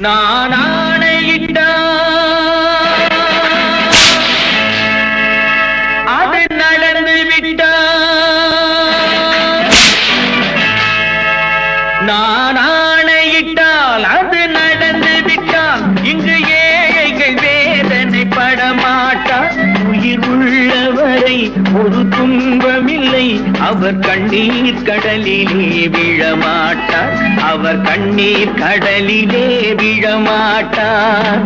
நான் ஆணையிட்டா அது நடந்து விட்டா நான் ஆணையிட்டால் அது நடந்து விட்டால் இங்கு ஏழைகள் வேதனை படமாட்டார். உயிர் உள்ளவரை ஒரு துன்பமில்லை, அவர் கண்ணீர் கடலிலே விழமாட்டார். அவர் கண்ணீர் கடலிலே விழமாட்டார்.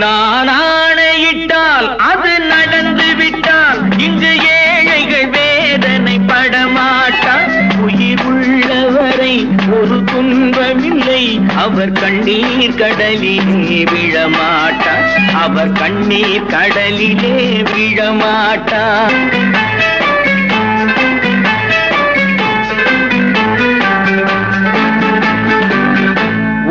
நான் ஆணையிட்டால் அது நடந்து விட்டால் இங்கு ஏழைகள் வேதனை படமாட்டார். உயிர் உள்ளவரை ஒரு துன்பமில்லை, அவர் கண்ணீர் கடலிலே விழமாட்டார். அவர் கண்ணீர் கடலிலே விழமாட்டார்.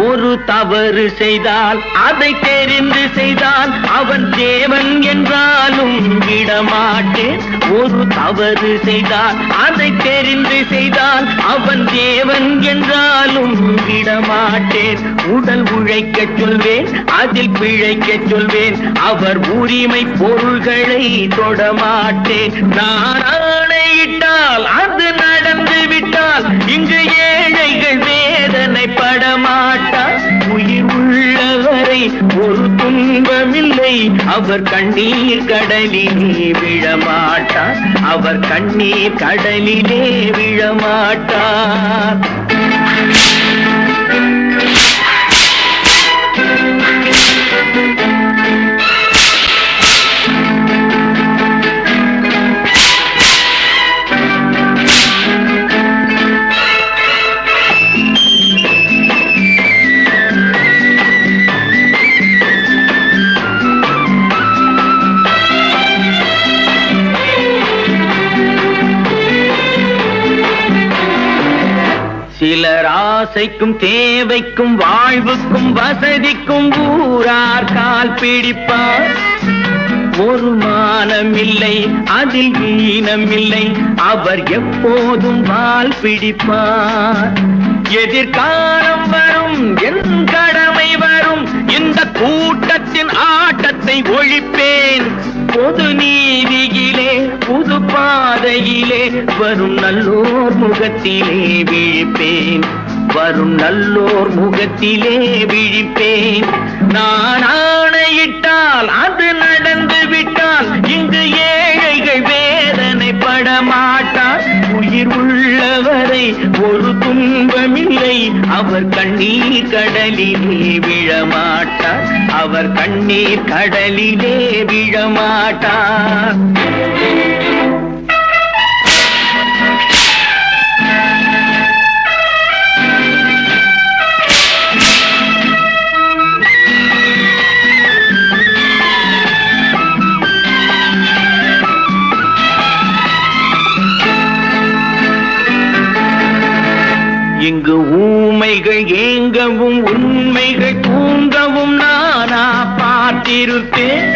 ஒரு தவறு செய்தால் அதை தெரிந்து செய்தால் அவன் தேவன் என்றாலும் விடமாட்டேன். ஒரு தவறு செய்தால் அதை தெரிந்து செய்தால் அவன் தேவன் என்றாலும் விடமாட்டேன். உடல் உழைக்க சொல்வேன், அதில் பிழைக்க சொல்வேன், அவர் உரிமை பொருள்களை தொடமாட்டேன். நான் ஆணையிட்டால் அது நடந்து விட்டால் இங்கு ஏழைகள் வேதனை படமாட்டார். உயிர் உள்ளவரை ஒரு துன்பமில்லை, அவர் கண்ணீர் கடலிலே விழமாட்டார். அவர் கண்ணீர் கடலிலே விழமாட்டார். சிலர் ஆசைக்கும் தேவைக்கும் வாழ்வுக்கும் வசதிக்கும் ஊரார் கால் பிடிப்பார். ஒரு மானமில்லை, அதில் ஈனமில்லை, அவர் எப்போதும் வால் பிடிப்பார். எதிர்காலம் வரும், என் கடமை வரும், இந்த கூட்டத்தின் ஆட்டத்தை ஒழிப்பேன். பொது நீதியிலே புது பாதையிலே வரும் நல்லோர் முகத்திலே விழிப்பேன். வரும் நல்லோர் முகத்திலே விழிப்பேன். நான் ஆணையிட்டால் அது நடந்து விட்டால் இங்கு ஏழைகள் வேதனை படமாட்டார். உயிர் உள்ளவரை ஒரு துன்பமில்லை, அவர் கண்ணீர் கடலிலே விழமாட்டார். அவர் கண்ணீர் கடலிலே விழமாட்டார். இங்கு ஊமைகள் ஏங்கவும் உண்மைகள் தூங்கவும் நானா பார்த்திருப்பேன்.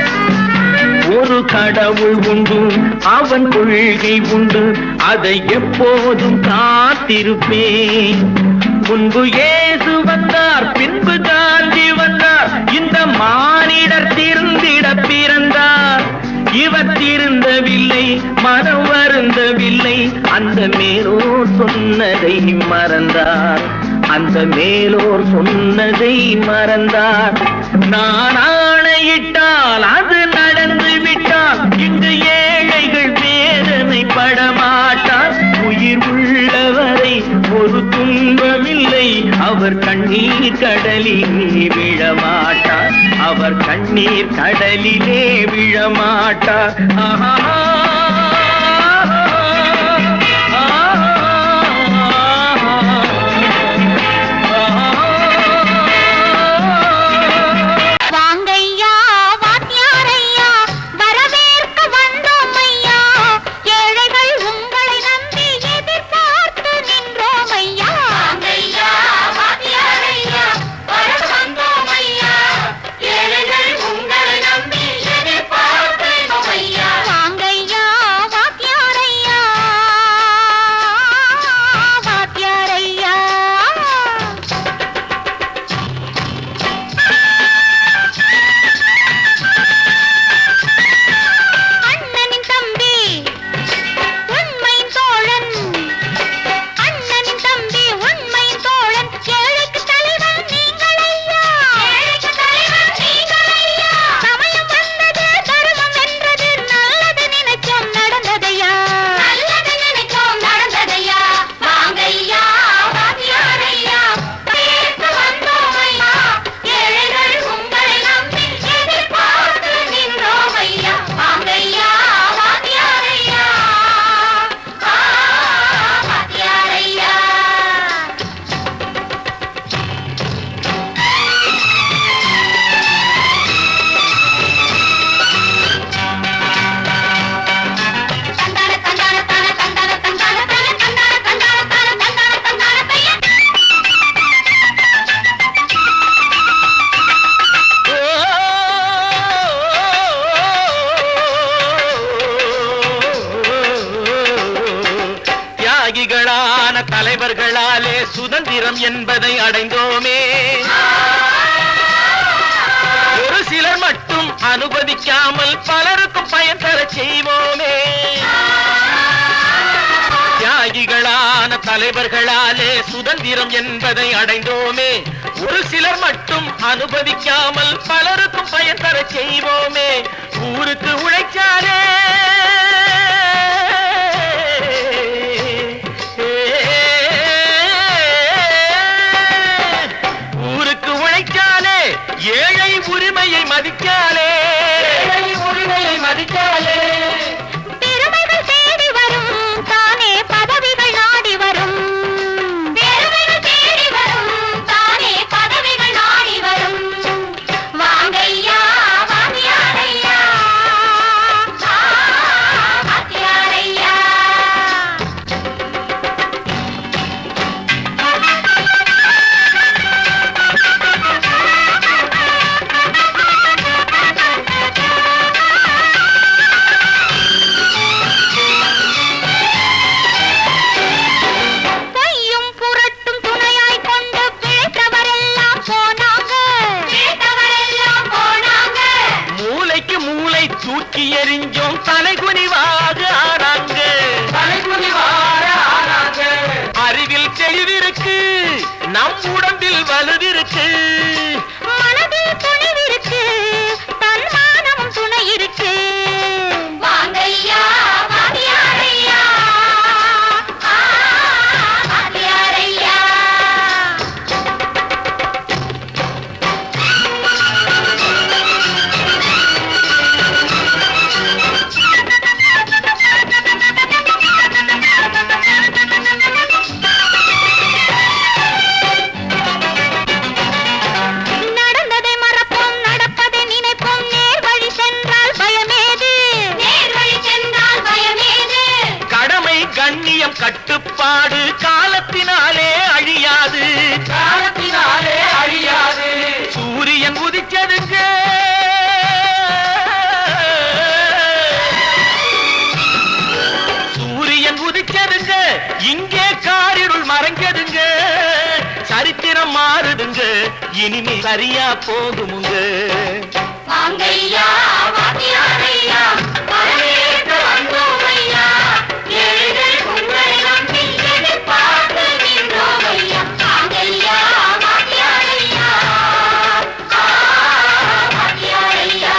ஒரு கடவுள் உண்டு, அவன் கொள்கை உண்டு, அதை எப்போதும் காத்திருப்பேன். முன்பு இயேசு வந்தார், பின்பு காந்தி வந்தார், இந்த மானிடர் திருந்திட பிறந்தார். இவர் திருந்தவில்லை, மனம் வருந்தவில்லை, அந்த மேலோர் சொன்னதை மறந்தார். அந்த மேலோர் சொன்னதை மறந்தார். நான் ஆணையிட்டால் அது நடந்து விட்டால் இங்கு ஏழைகள் வேதனை படமாட்டார். உயிர் உள்ளவரை ஒரு துன்பமில்லை, அவர் கண்ணீர் கடலிலே விழமாட்டார். அவர் கண்ணீர் கடலிலே விழமாட்டார். ஆஹா. வாங்கையா அனுமதிக்காமல் பலருக்கும் பயன் தர செய்வோமே. தியாகிகளான தலைவர்களாலே சுதந்திரம் என்பதை அடைந்தோமே. ஒரு சிலர் மட்டும் அனுமதிக்காமல் பலருக்கும் பயன் தர செய்வோமே. ஊருக்கு உழைச்சாலே ஏழை உரிமையை மதிக்காலே, உரிமையை மதிக்காலே. பெருமைகள் தேடி வரும் தானே பதவிகள் நாடி வரும். பெருமைகள் தேடி வரும் தானே பதவிகள் நாடி வரும். வாங்கையா வாங்கியாரையா வாங்கியாரையா. தூக்கி எறிஞ்சோம் தலைகுனிவாக ஆனாங்க. அறிவில் தெளிவிருக்கு, நம் உடம்பில் வலுவிருக்கு, மனதில் துணிவிருக்கு, தன்மானமும் துணை இருக்கு. வாங்கையா வாங்கியாரையா வாங்கியாரையா. நடந்ததை மறப்போம், நடப்பதை நினைப்போம். நேர் வழி சென்றால் பயமேது, நேர் வழி சென்றால் பயமேது. கடமை கண்ணியம் கட்டுப்பாடு காலத்தினாலே அழியாது, காலத்தினாலே அழியாது. சூரியன் உதிச்சதுங்க, சூரியன் உதிச்சதுங்க, இங்கே காரிருள் மறைஞ்சதுங்க. சரித்திரம் மாறுதுங்க, இனிமே சரியா போகுமுங்க. வாங்கையா வாங்கியாரையா வரவேற்க வந்தோமையா. ஏழைகள் உங்களை நம்பி எதிர்பார்த்து நின்றோமையா. வாங்கையா வாங்கியாரையா வாங்கியாரையா.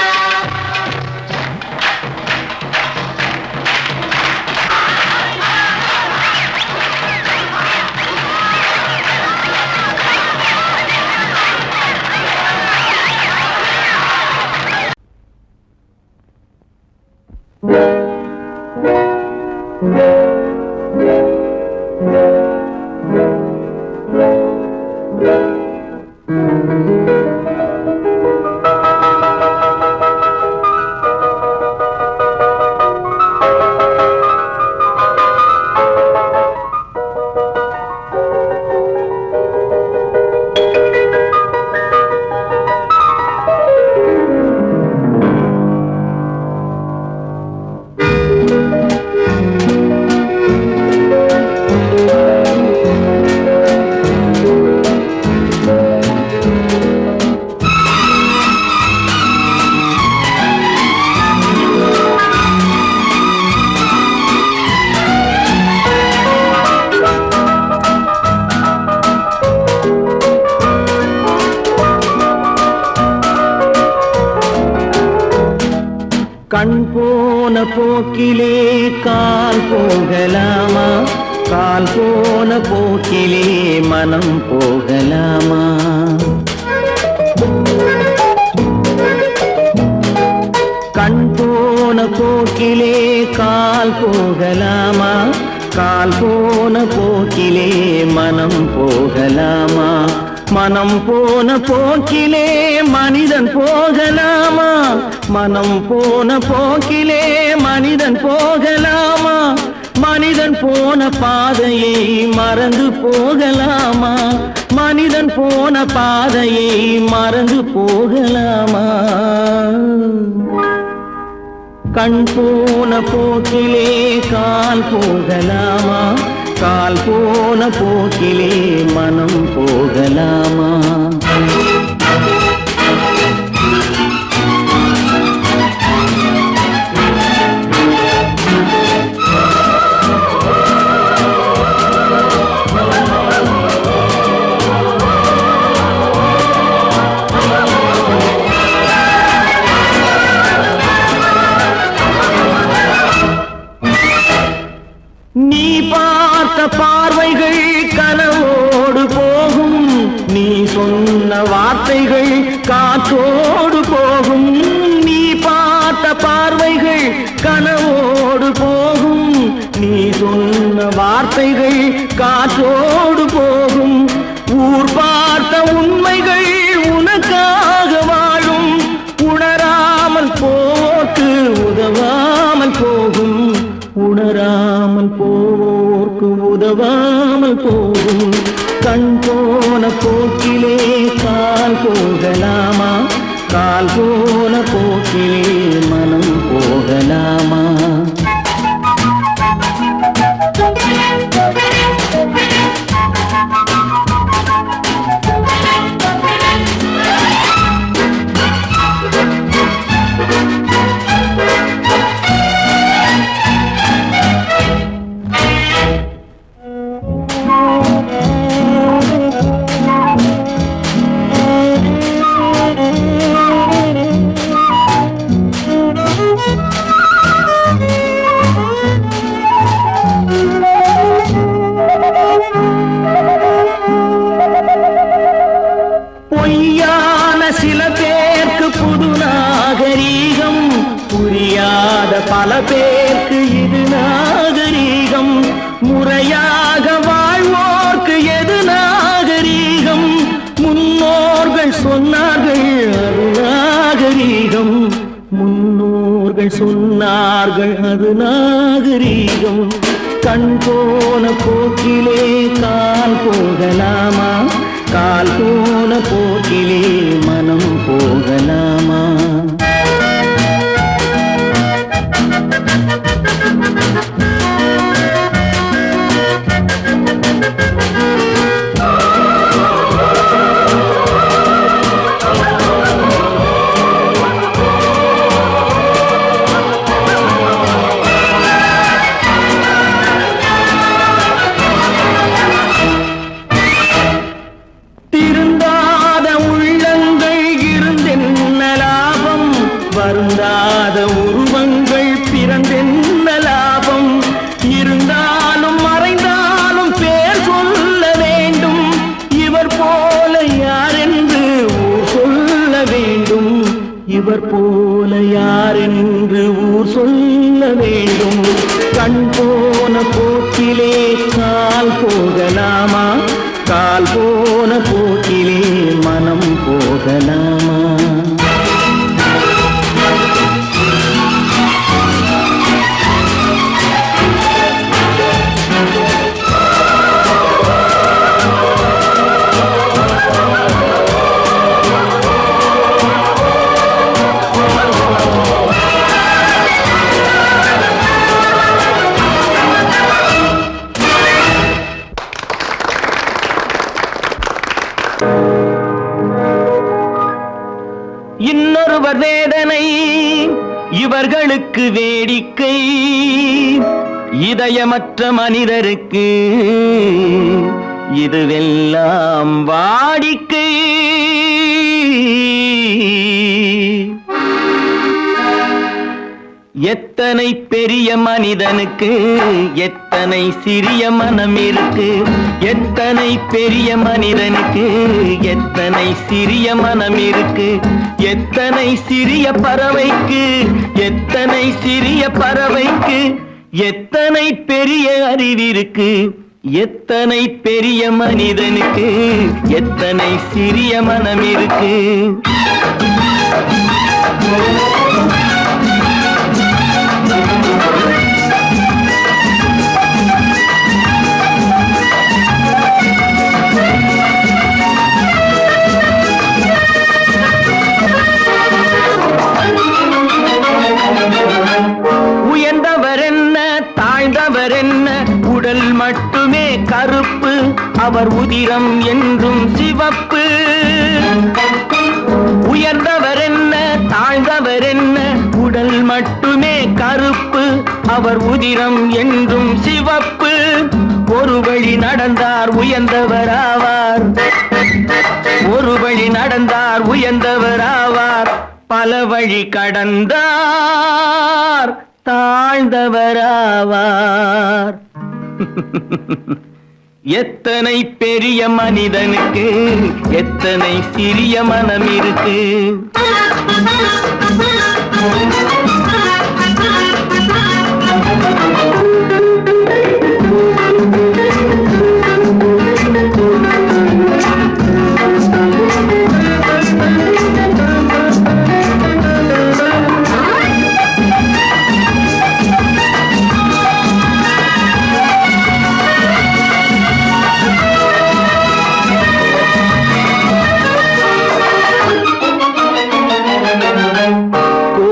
கண் போன போக்கிலே கால் போகலாமா, கால் போன போக்கிலே மனம் போகலாமா. கண் போன போக்கிலே கால் போகலாமா, கால் போன போக்கிலே மனம் போகலாமா. மனம் போன போக்கிலே மனிதன் போகலாமா, மனம் போன போக்கிலே மனிதன் போகலாமா. மனிதன் போன பாதையை மறந்து போகலாமா, மனிதன் போன பாதையை மறந்து போகலாமா. கண் போன போக்கிலே கால் போகலாமா, கால் போன போக்கிலே மனம் போகலாமா. வார்த்தைகள் காற்றோடு போகும், நீ பார்த்த பார்வைகள் கனவோடு போகும். நீ சொன்ன வார்த்தைகள் காற்றோடு போகும், ஊர் பார்த்த உண்மைகள் உனக்காக வாழும். உணராமல் போக்கு உதவாமல் போகும், உணராமல் போக்கு உதவாமல் போகும். கண் போன போக்கிலே கால் போகலாமா, கால் போன போக்கிலே மனம் போகலாமா? பொய்யான சில பேருக்கு புது நாகரீகம், புரியாத பல பேருக்கு இது நாகரீகம். முறையாக வாழ்வோர்க்கு எது நாகரீகம்? முன்னோர்கள் சொன்னார்கள் அது நாகரீகம், முன்னோர்கள் சொன்னார்கள் அது நாகரீகம். கண் போன போக்கிலே கால் போகலாமா, கால் போன போக்கிலே மனம் போகலாமா? வருந்தாத உருவங்கள் பிறந்தென்ன லாபம்? இருந்தாலும் மறைந்தாலும் பேர் சொல்ல வேண்டும். இவர் போல யாரென்று ஊர் சொல்ல வேண்டும், இவர் போல யாரென்று ஊர் சொல்ல வேண்டும். கண் போன போக்கிலே கால் போகலாமா, கால் போன போக்கிலே மனம் போகலாமா? இன்னொருவர் வேதனை இவர்களுக்கு வேடிக்கை, இதயமற்ற மனிதருக்கு இதுவெல்லாம் வாடிக்கை. எத்தனை பெரிய மனிதனுக்கு எத்தனை சிறிய மனம் இருக்கு, எத்தனை பெரிய மனிதனுக்கு எத்தனை சிறிய மனம் இருக்கு. எத்தனை சிறிய பறவைக்கு எத்தனை சிறிய பறவைக்கு எத்தனை பெரிய அறிவிருக்கு. எத்தனை பெரிய மனிதனுக்கு எத்தனை சிறிய மனம் இருக்கு. உயர்ந்தவர் என்ன தாழ்ந்தவர் என்ன, உடல் மட்டுமே கருப்பு, அவர் உதிரம் என்றும் சிவப்பு. உயர்ந்தவர் என்ன தாழ்ந்தவர் என்ன, உடல் மட்டுமே கருப்பு, அவர் உதிரம் என்றும் சிவப்பு. ஒரு வழி நடந்தார் உயர்ந்தவராவார், ஒரு வழி நடந்தார் உயர்ந்தவராவார். பல வழி கடந்தார் தாழ்ந்தவராவார். எத்தனை பெரிய மனிதனுக்கு எத்தனை சிறிய மனம் இருக்கு.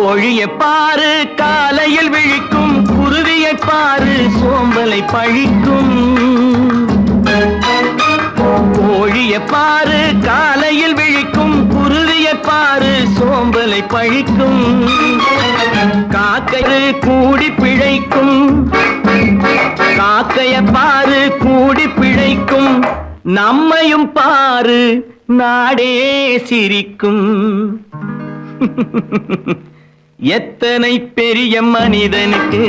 கோழியை பாரு காலையில் விழிக்கும், குருவியை பாரு சோம்பலை பழிக்கும். கோழியை பாரு காலையில் விழிக்கும், குருவியை பாரு சோம்பலை பழிக்கும். காக்கை கூடி பிழைக்கும், காக்கைய பாரு கூடி பிழைக்கும். நம்மையும் பாரு நாடே சிரிக்கும். எத்தனை பெரிய மனிதனுக்கு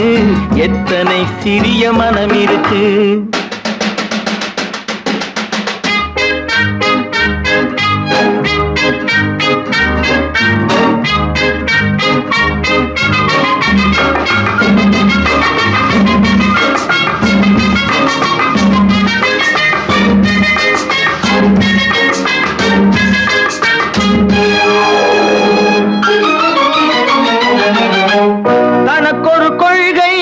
எத்தனை சிறிய மனம் இருக்கு. தனக்கொரு கொள்கை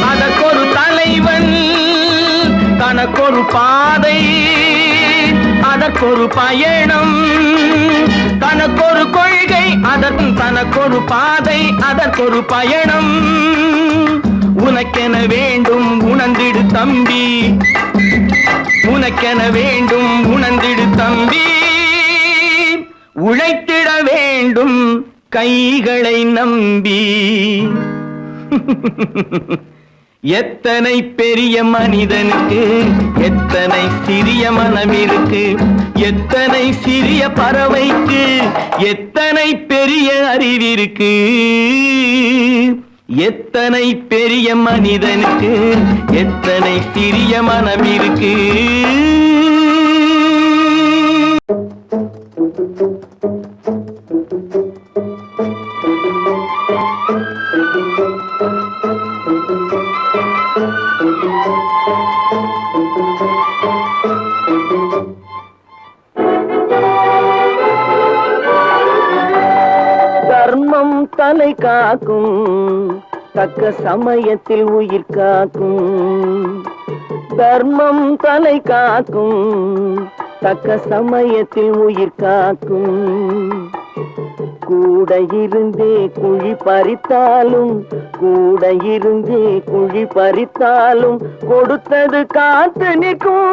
அதற்கொரு தலைவன், தனக்கொரு பாதை அதற்கொரு பயணம். தனக்கொரு கொள்கை தனக்கொரு பாதை அதற்கொரு பயணம். உனக்கென வேண்டும் உணர்ந்திடு தம்பி, உனக்கென வேண்டும் உணர்ந்திடு தம்பி. உழைத்திட வேண்டும் கைகளை நம்பி. எத்தனை பெரிய மனிதனுக்கு எத்தனை சிறிய மனம் இருக்கு. எத்தனை சிறிய பறவைக்கு எத்தனை பெரிய அறிவிருக்கு. எத்தனை பெரிய மனிதனுக்கு எத்தனை சிறிய மனம் இருக்கு. தர்மம் தலை காக்கும், தக்க சமயத்தில் உயிர் காக்கும். தர்மம் தலை காக்கும், தக்க சமயத்தில் உயிர் காக்கும். கூட இருந்தே குழி பறித்தாலும், கூட இருந்தே குழி பறித்தாலும் கொடுத்தது காத்து நிற்கும்.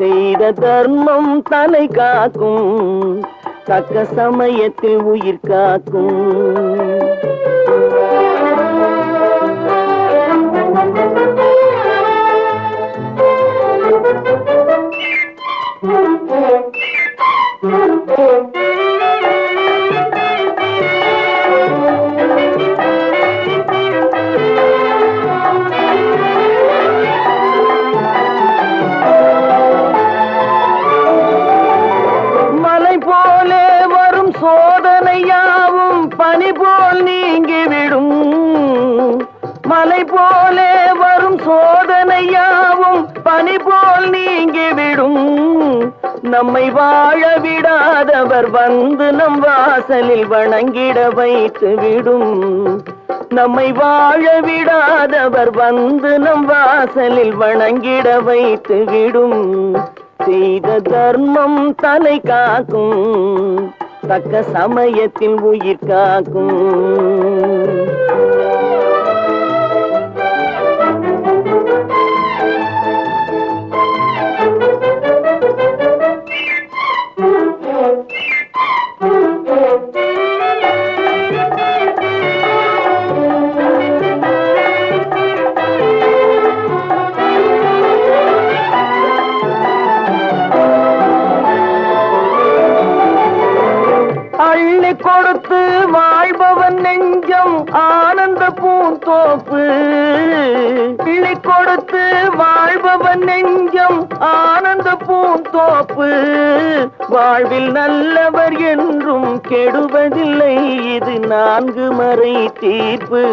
செய்த தர்மம் தலை காக்கும், தக்க சமயத்தில் உயிர் காக்கும். மலை போலே வரும் சோதனையாவும் பனி போல் நீங்கிவிடும். மலை போலே வரும் சோதனையாவும் பனி போல் நீங்கிவிடும். நம்மை வாழ விடாதவர் வந்து நம் வாசலில் வணங்கிட வைத்து விடும். நம்மை வாழ விடாதவர் வந்து நம் வாசலில் வணங்கிட வைத்து விடும். செய்த தர்மம் தலை காக்கும், தக்க சமயத்தில் உயிர் காக்கும். அள்ளி அள்ளி கொடுத்து வாழ்பவன் நெஞ்சம் ஆனந்த பூந்தோப்பு. அள்ளி கொடுத்து வாழ்பவன் நெஞ்சம் ஆனந்த பூந்தோப்பு. வாழ்வில் நல்லவர் என்றும் கெடுவதில்லை, இது 4 மறை தீர்ப்பு.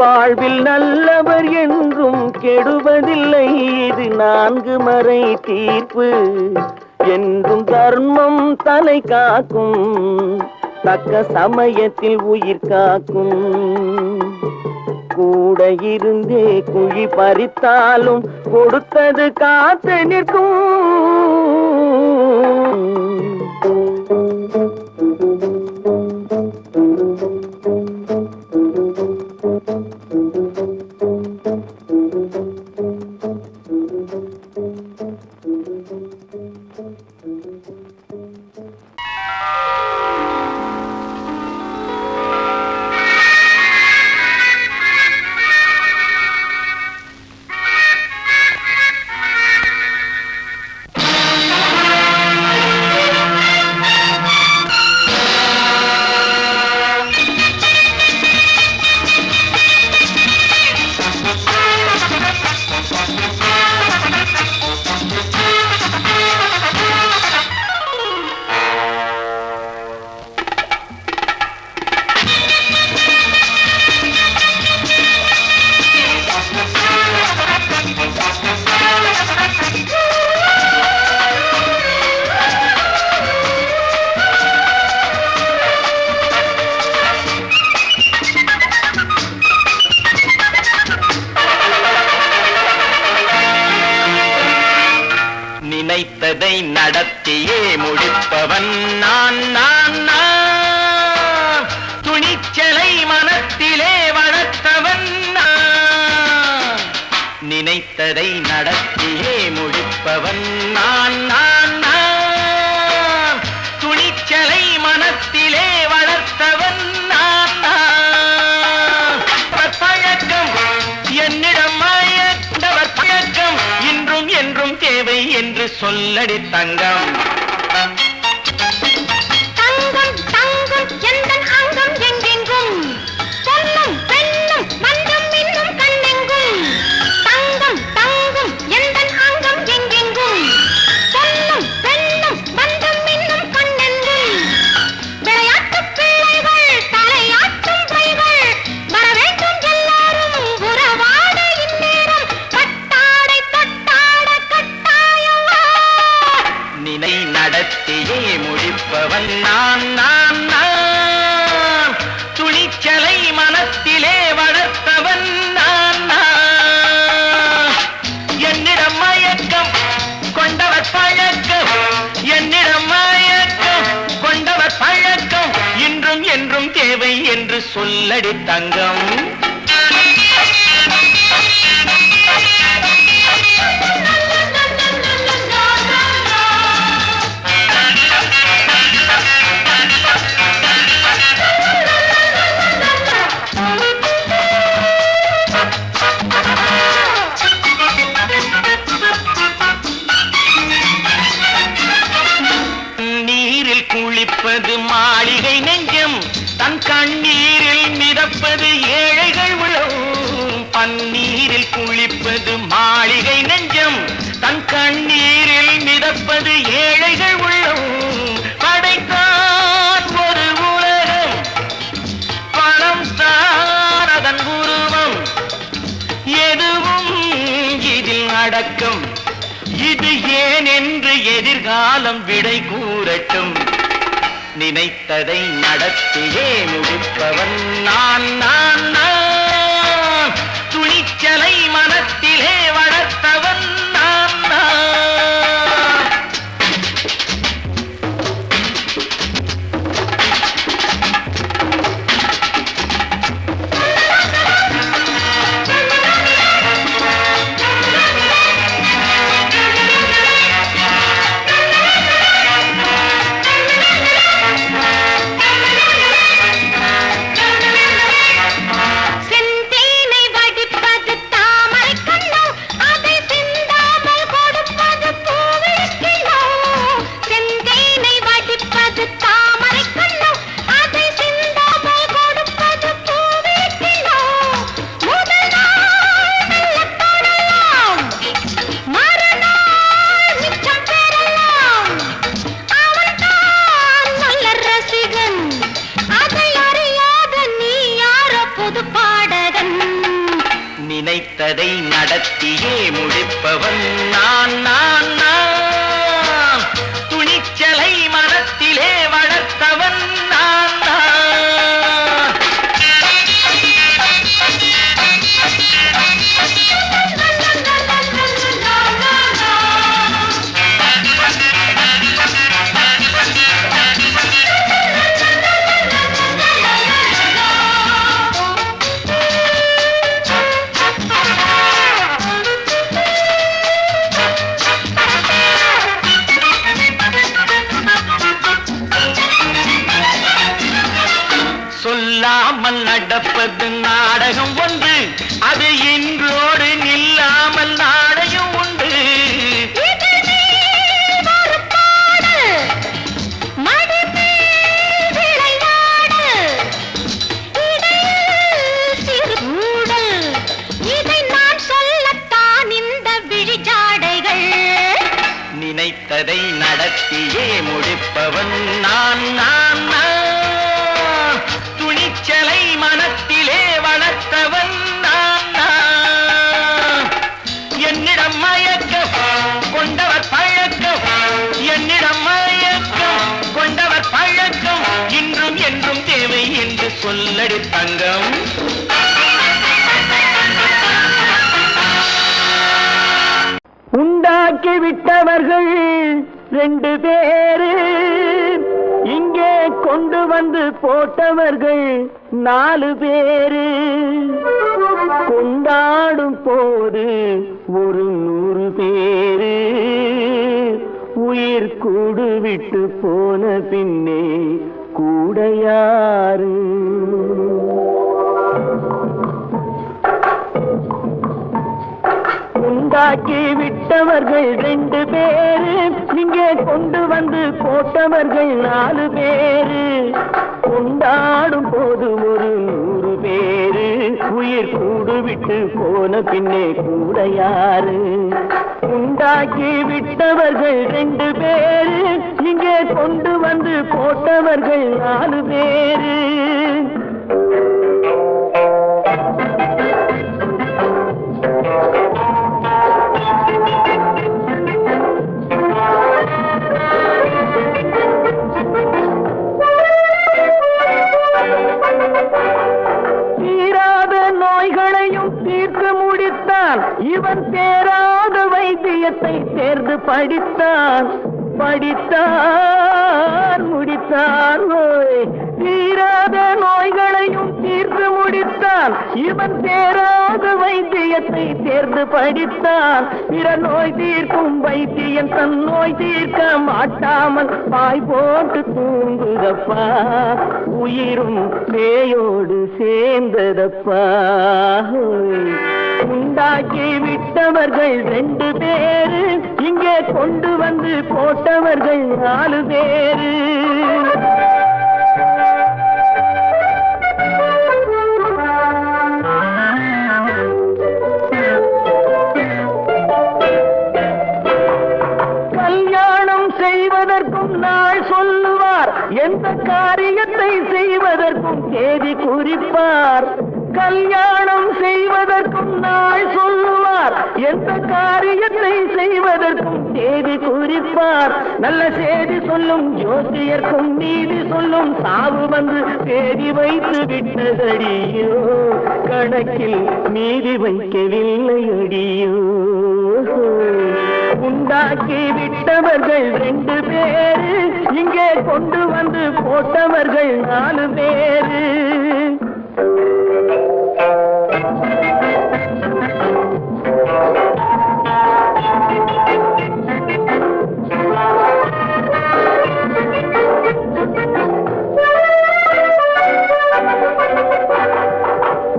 வாழ்வில் நல்லவர் என்றும் கெடுவதில்லை, இது 4 மறை தீர்ப்பு. என்றும் தர்மம் தலை காக்கும், தக்க சமயத்தில் உயிர் காக்கும். கூட இருந்தே குழி பறித்தாலும் கொடுத்தது காத்து நிற்கும். நினைத்ததை நடத்தியே முடிப்பவன் நான் நான் நான். துணிச்சலை மனத்திலே வளர்த்தவன் நான். நினைத்ததை நடத்தியே முடிப்பவன் நான் நான் நான். துணிச்சலை மனத்திலே வளர்த்தவன் நான் நான். பழக்கம் என்னிடம் மாயவர் பழக்கம் இன்றும் என்றும் தேவை என்று சொல்லடி தங்கம். தங்கம் தங்கம் எந்தன் அங்கம் எங்கெங்கும், பொன்னும் பெண்ணும் மன்றும் இன்னும் கண்ணெங்கும். தங்கம் தங்கம் எந்தன் அங்கம் எங்கெங்கும், பொன்னும் பெண்ணும் மன்றும் இன்னும் கண்ணெங்கும். விளையாட்டு பிள்ளைகள் தலையாட்டும் பைகள், வர வேண்டும் எல்லாரும் உறவாட இந்நேரம். பட்டாடை தொட்டாட கட்டாயவா. நினை நடத்தியே முடிப்பவன் நான் நான் நான். துணிச்சலை மனத்திலே வளர்த்தவன் நான் நான். என்னிடம் மயக்கம் கொண்டவர் பழக்கம், என்னிடம் மயக்கம் கொண்டவர் பழக்கம் இன்றும் என்றும் தேவை என்று சொல்லடி தங்கம். நீரில் குளிப்பது மாளிகை நெஞ்சம், தன் கண்ணீரில் மிதப்பது ஏழைகள் உளம். பன்னீரில் குளிப்பது மாளிகை நெஞ்சம், தன் கண்ணீரில் மிதப்பது ஏழைகள் உள்ளம். படைத்தான் ஒரு உலகம், பணம் தான் அதன் உருவம். எதுவும் இதில் அடக்கம், இது ஏன் என்று எதிர்காலம் விடை கூறட்டும். நினைத்ததை நடத்தியே முடிப்பவன் நான் நான் நான். துணிச்சலை மனத்திலே வளர்த்தவன் நான் நான். நினைத்ததை நடத்தியே முடிப்பவன் நான் நான் நான் துணிச்சலை மனத்திலே வளர்த்தவன் நான் நான் சொல்லாமல் நடப்பது நாடகம் ஒன்று, அது இன்றோடு நில்லாமல் நாடகம் உண்டு. இதை நான் சொல்லத்தான் இந்த விழிஜாடைகள். நினைத்ததை நடத்தியே முடிப்பவன் நான் நான் நான் துணிச்சலை மனத்திலே வளர்த்தவன் நான் நான் என்னிடம் மயக்கம் கொண்டவர் பழக்கம், என்னிடம் மயக்கம் கொண்டவர் பழக்கம் இன்றும் என்றும் தேவை என்று சொல்லடி தங்கம். உண்டாக்கி விட்டவர்கள் 2 பேரு, இங்கே கொண்டு வந்து போட்டவர்கள் 4 பேரு. கொண்டாடும் போது ஒரு 100 பேரு, உயிர் கூடு விட்டு போன பின்னே கூட யாரு? உண்டாக்கி விட்டவர்கள் 2 பேரு, இங்கே கொண்டு வந்து போட்டவர்கள் 4 பேரு. கொண்டாடும் போது ஒரு 100 பேரு, உயிர் கூடு விட்டு போன பின்னே கூட யாரு? உண்டாக்கி விட்டவர்கள் 2 பேரு, இங்கே கொண்டு வந்து போட்டவர்கள் 4 பேரு. தீராத நோய்களையும் தீர்த்து முடித்தான் இவன், தேராத வைத்தியத்தை தேர்ந்து படித்தான். முடித்தான் தீராத நோய்களையும் தீர்த்து முடித்தான் இவன், தேராத வைத்தியத்தை தேர்ந்து படித்தான். பிற நோய் தீர்க்கும் வைத்தியன் தன் நோய் தீர்க்க மாட்டாமல் பாய் போட்டு தூங்குதப்பா, உயிரும் பேயோடு சேர்ந்ததப்பா. உண்டாக்கி விட்டவர்கள் 2 பேரு, இங்கே கொண்டு வந்து போட்டவர்கள் 4 பேரு. கல்யாணம் செய்வதற்கும் நாள் சொல்லுவார், எந்த காரியத்தை செய்வதற்கும் தேதி குறிப்பார். கல்யாணம் செய்வதற்கும் நாள் சொல்லுவார், எந்த காரியத்தை செய்வதற்கும் தேதி குறிப்பார். நல்ல செய்தி சொல்லும் ஜோசியர்க்கும் நீதி சொல்லும் சாவு வந்து தேதி வைத்து விட்டதடியோ, கணக்கில் நீதி வைக்கவில்லை அடியோ. உண்டாக்கி விட்டவர்கள் 2 பேரு, இங்கே கொண்டு வந்து போட்டவர்கள் 4 பேரு.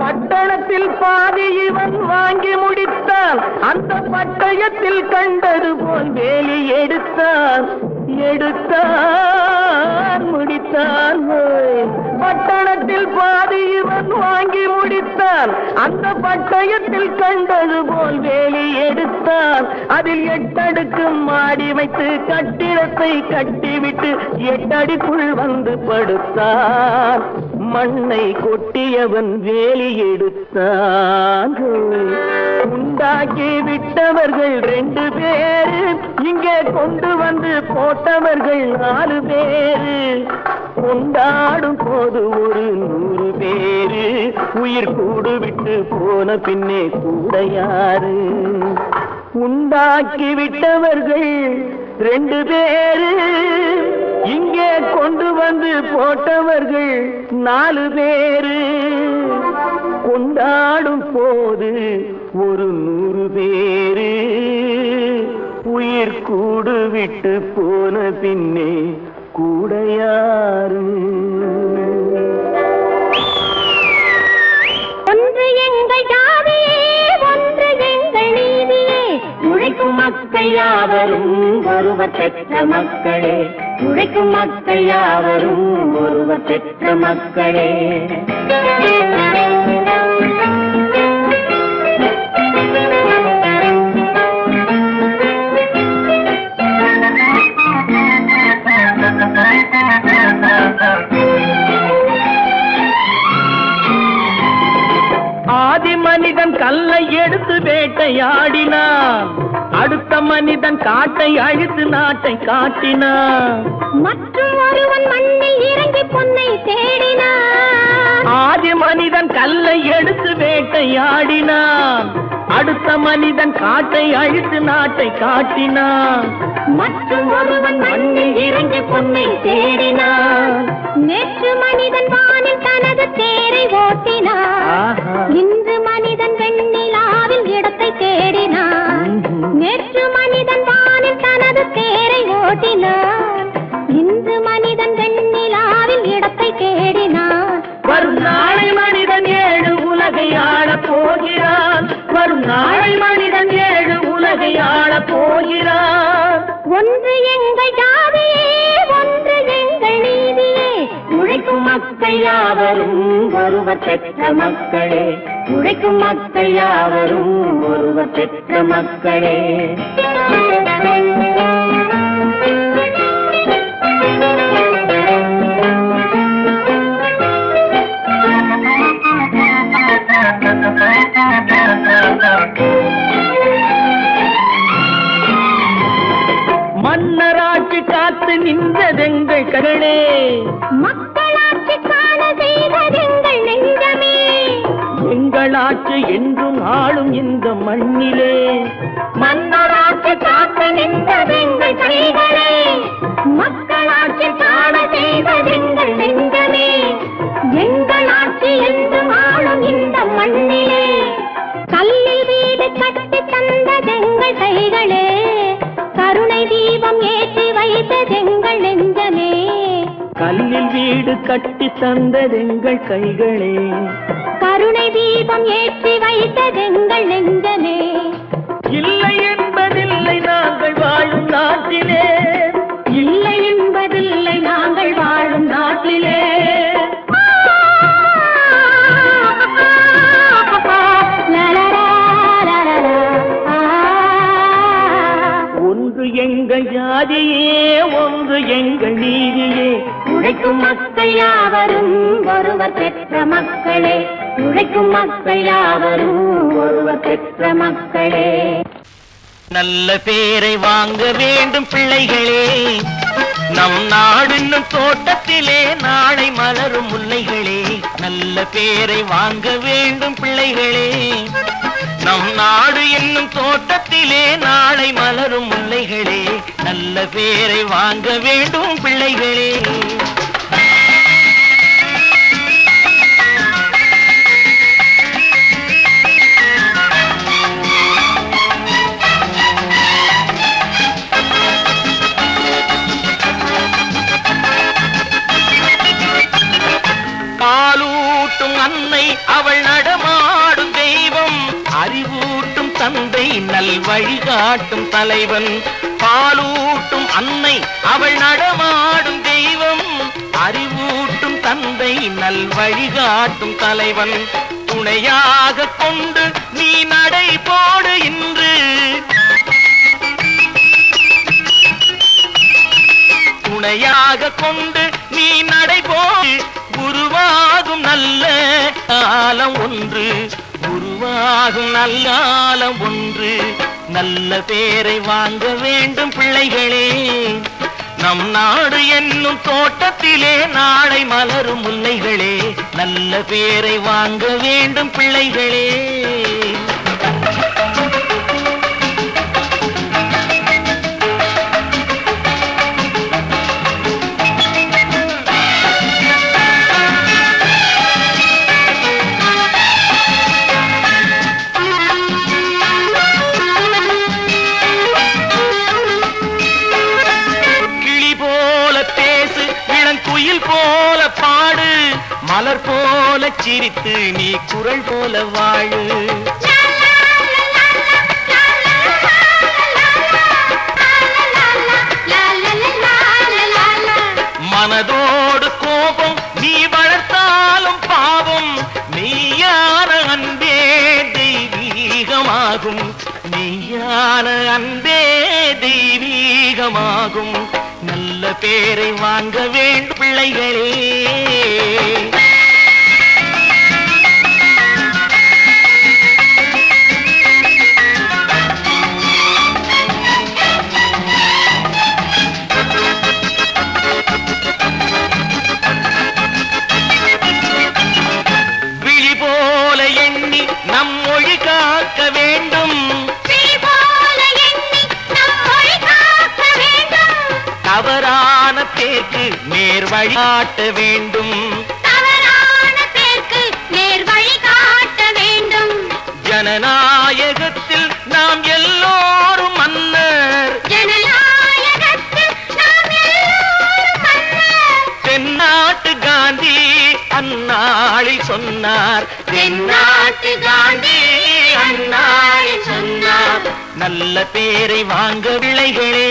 பட்டணத்தில் பாதி இவன் வாங்கி முடித்தான், அந்த பட்டயத்தில் கண்டது போல் வேலி எடுத்தான். முடித்தான் பட்டணத்தில் பாதி இவன் வாங்கி முடித்தான், அந்த பட்டயத்தில் கண்டது போல் வேலி எடுத்தான். அதில் 8 அடுக்கு மாடி வைத்து கட்டிடத்தை கட்டிவிட்டு 8 அடிக்குள் வந்து படுத்தான். மண்ணை கொட்டியவன் வேலி எடுத்தான். உண்டாக்கி விட்டவர்கள் 2 பேரு, இங்கே கொண்டு வந்து போட்டவர்கள் 4 பேரு. கொண்டாடும் போது ஒரு 100 பேரு, உயிர் கூடு விட்டு போன பின்னே கூட யாரு? உண்டாக்கி விட்டவர்கள் 2 பேரு, இங்கே கொண்டு வந்து போட்டவர்கள் 4 பேரு. கொண்டாடும் போது ஒரு 100 பேரு, உயிர் கூடு விட்டு போன பின்னே கூட யாரு? ஒன்று எங்கள் ஜாதியே, ஒன்று எங்கள் நீதியே. உழைக்கும் மக்கள் யாவரும் ஒருவர் பெற்ற மக்களே. உழைக்கும் மக்கள் யாவரும் ஒருவர் பெற்ற மக்களே. ஆதி மனிதன் கல்லை எடுத்து வேட்டையாடினான், அடுத்த மனிதன் காட்டை அழித்து நாட்டை காட்டினான். மற்றும் ஒருவன் மண்ணில் இறங்கி பொன்னை தேடினான். ஆதி மனிதன் கல்லை எடுத்து வேட்டையாடினான், அடுத்த மனிதன் காட்டை அழித்து நாட்டை காட்டினான். மற்றும் ஒருவன் மண்ணில் இறங்கி பொன்னை தேடினான். நேற்று மனிதன் வானில் தனது தேரை ஓட்டினான். இன்று மனிதன் வெண்ணிலாவில் இடத்தை தேடினான். நேற்று மனிதன் வானில் தனது தேரை ஓட்டினான். இன்று மனிதன் வெண்ணிலாவில் இடத்தை தேடினான். வரும் நாளை மனிதன் 7 உலகை ஆளப் போகிறான். வரும் நாளை மனிதன் 7 உலகை ஆளப் போகிறான். ஒன்று எங்கள் ஜாதியே, ஒன்று எங்கள் நீதியே. உழைக்கும் மக்கள் யாவரும் ஒருவர் பெற்ற மக்களே. உழைக்கும் மக்கள் யாவரும் ஒருவர் பெற்ற மக்களே. மன்னராட்சி காத்து நின்றதெங்கள் கரளே, மக்களாட்சி காண செய்வதெங்கள் நெஞ்சமே. எங்களாட்சி என்றும் ஆளும் இந்த மண்ணிலே. மன்னராட்சி காத்து நின்றதெங்கள் கைகளே, மக்களாட்சி காண செய்வதெங்கள் நெஞ்சமே. எங்களாட்சி என்றும் ஆளும் இந்த மண்ணிலே. கல்லில் வீடு கட்டி தந்ததெங்கள் கைகளே, கருணை தீபம் ஏற்றி வைத்ததெங்கள் நெஞ்சமே. கல்லில் வீடு கட்டி தந்ததெங்கள் கைகளே, கருணை தீபம் ஏற்றி வைத்ததெங்கள் நெஞ்சமே. இல்லை என்பதில்லை நாங்கள் வாழும் நாட்டிலே. இல்லை என்பதில்லை நாங்கள் வாழும் நாட்டிலே. ஒன்று எங்கள் ஜாதியே, ஒன்று எங்கள் நீதியே. உழைக்கும் மக்கள் யாவரும் ஒருவர் பெற்ற மக்களே. உழைக்கும் மக்கள் யாவரும் ஒருவர் பெற்ற மக்களே. நல்ல பேரை வாங்க வேண்டும் பிள்ளைகளே, நம் நாடு என்னும் தோட்டத்திலே நாளை மலரும் முல்லைகளே. நல்ல பேரை வாங்க வேண்டும் பிள்ளைகளே, நம் நாடு என்னும் தோட்டத்திலே நாளை மலரும் முல்லைகளே. நல்ல பேரை வாங்க வேண்டும் பிள்ளைகளே. பாலூட்டும் அன்னை அவள் நடமாடும் தெய்வம், அறிவூட்டும் தந்தை நல் வழிகாட்டும் தலைவன். பாலூட்டும் அன்னை அவள் நடமாடும் தெய்வம், அறிவூட்டும் தந்தை நல் வழிகாட்டும் தலைவன். துணையாக கொண்டு நீ நடை போடு இன்று, துணையாக கொண்டு நீ நடை போடு. உருவாகும் நல்ல காலம் ஒன்று, உருவாகும் நல்ல காலம் ஒன்று. நல்ல பேரை வாங்க வேண்டும் பிள்ளைகளே, நம் நாடு என்னும் தோட்டத்திலே நாளை மலரும் முல்லைகளே. நல்ல பேரை வாங்க வேண்டும் பிள்ளைகளே. குயில் போல பாடு, மலர் போல சிரித்து நீ குரல் போல வாழு. மனதோடு கோபம் நீ வளர்த்தாலும் பாவம், மெய்யான அன்பே தெய்வீகமாகும், மெய்யான அன்பே தெய்வீகமாகும். நல்ல பேரை வாங்க வேண்டும் பிள்ளைகளே. விழி போல எண்ணி நம் மொழி காக்க வேண்டும், தவறான பேருக்கு நேர் வழி காட்ட வேண்டும், ஜனநாயகத்தில் நாம் எல்லோரும் மன்னர், தென்னாட்டு காந்தி அந்நாளில் சொன்னார், தென்னாட்டு காந்தி அந்நாளில் சொன்னார். நல்ல பேரை வாங்க பிள்ளைகளே,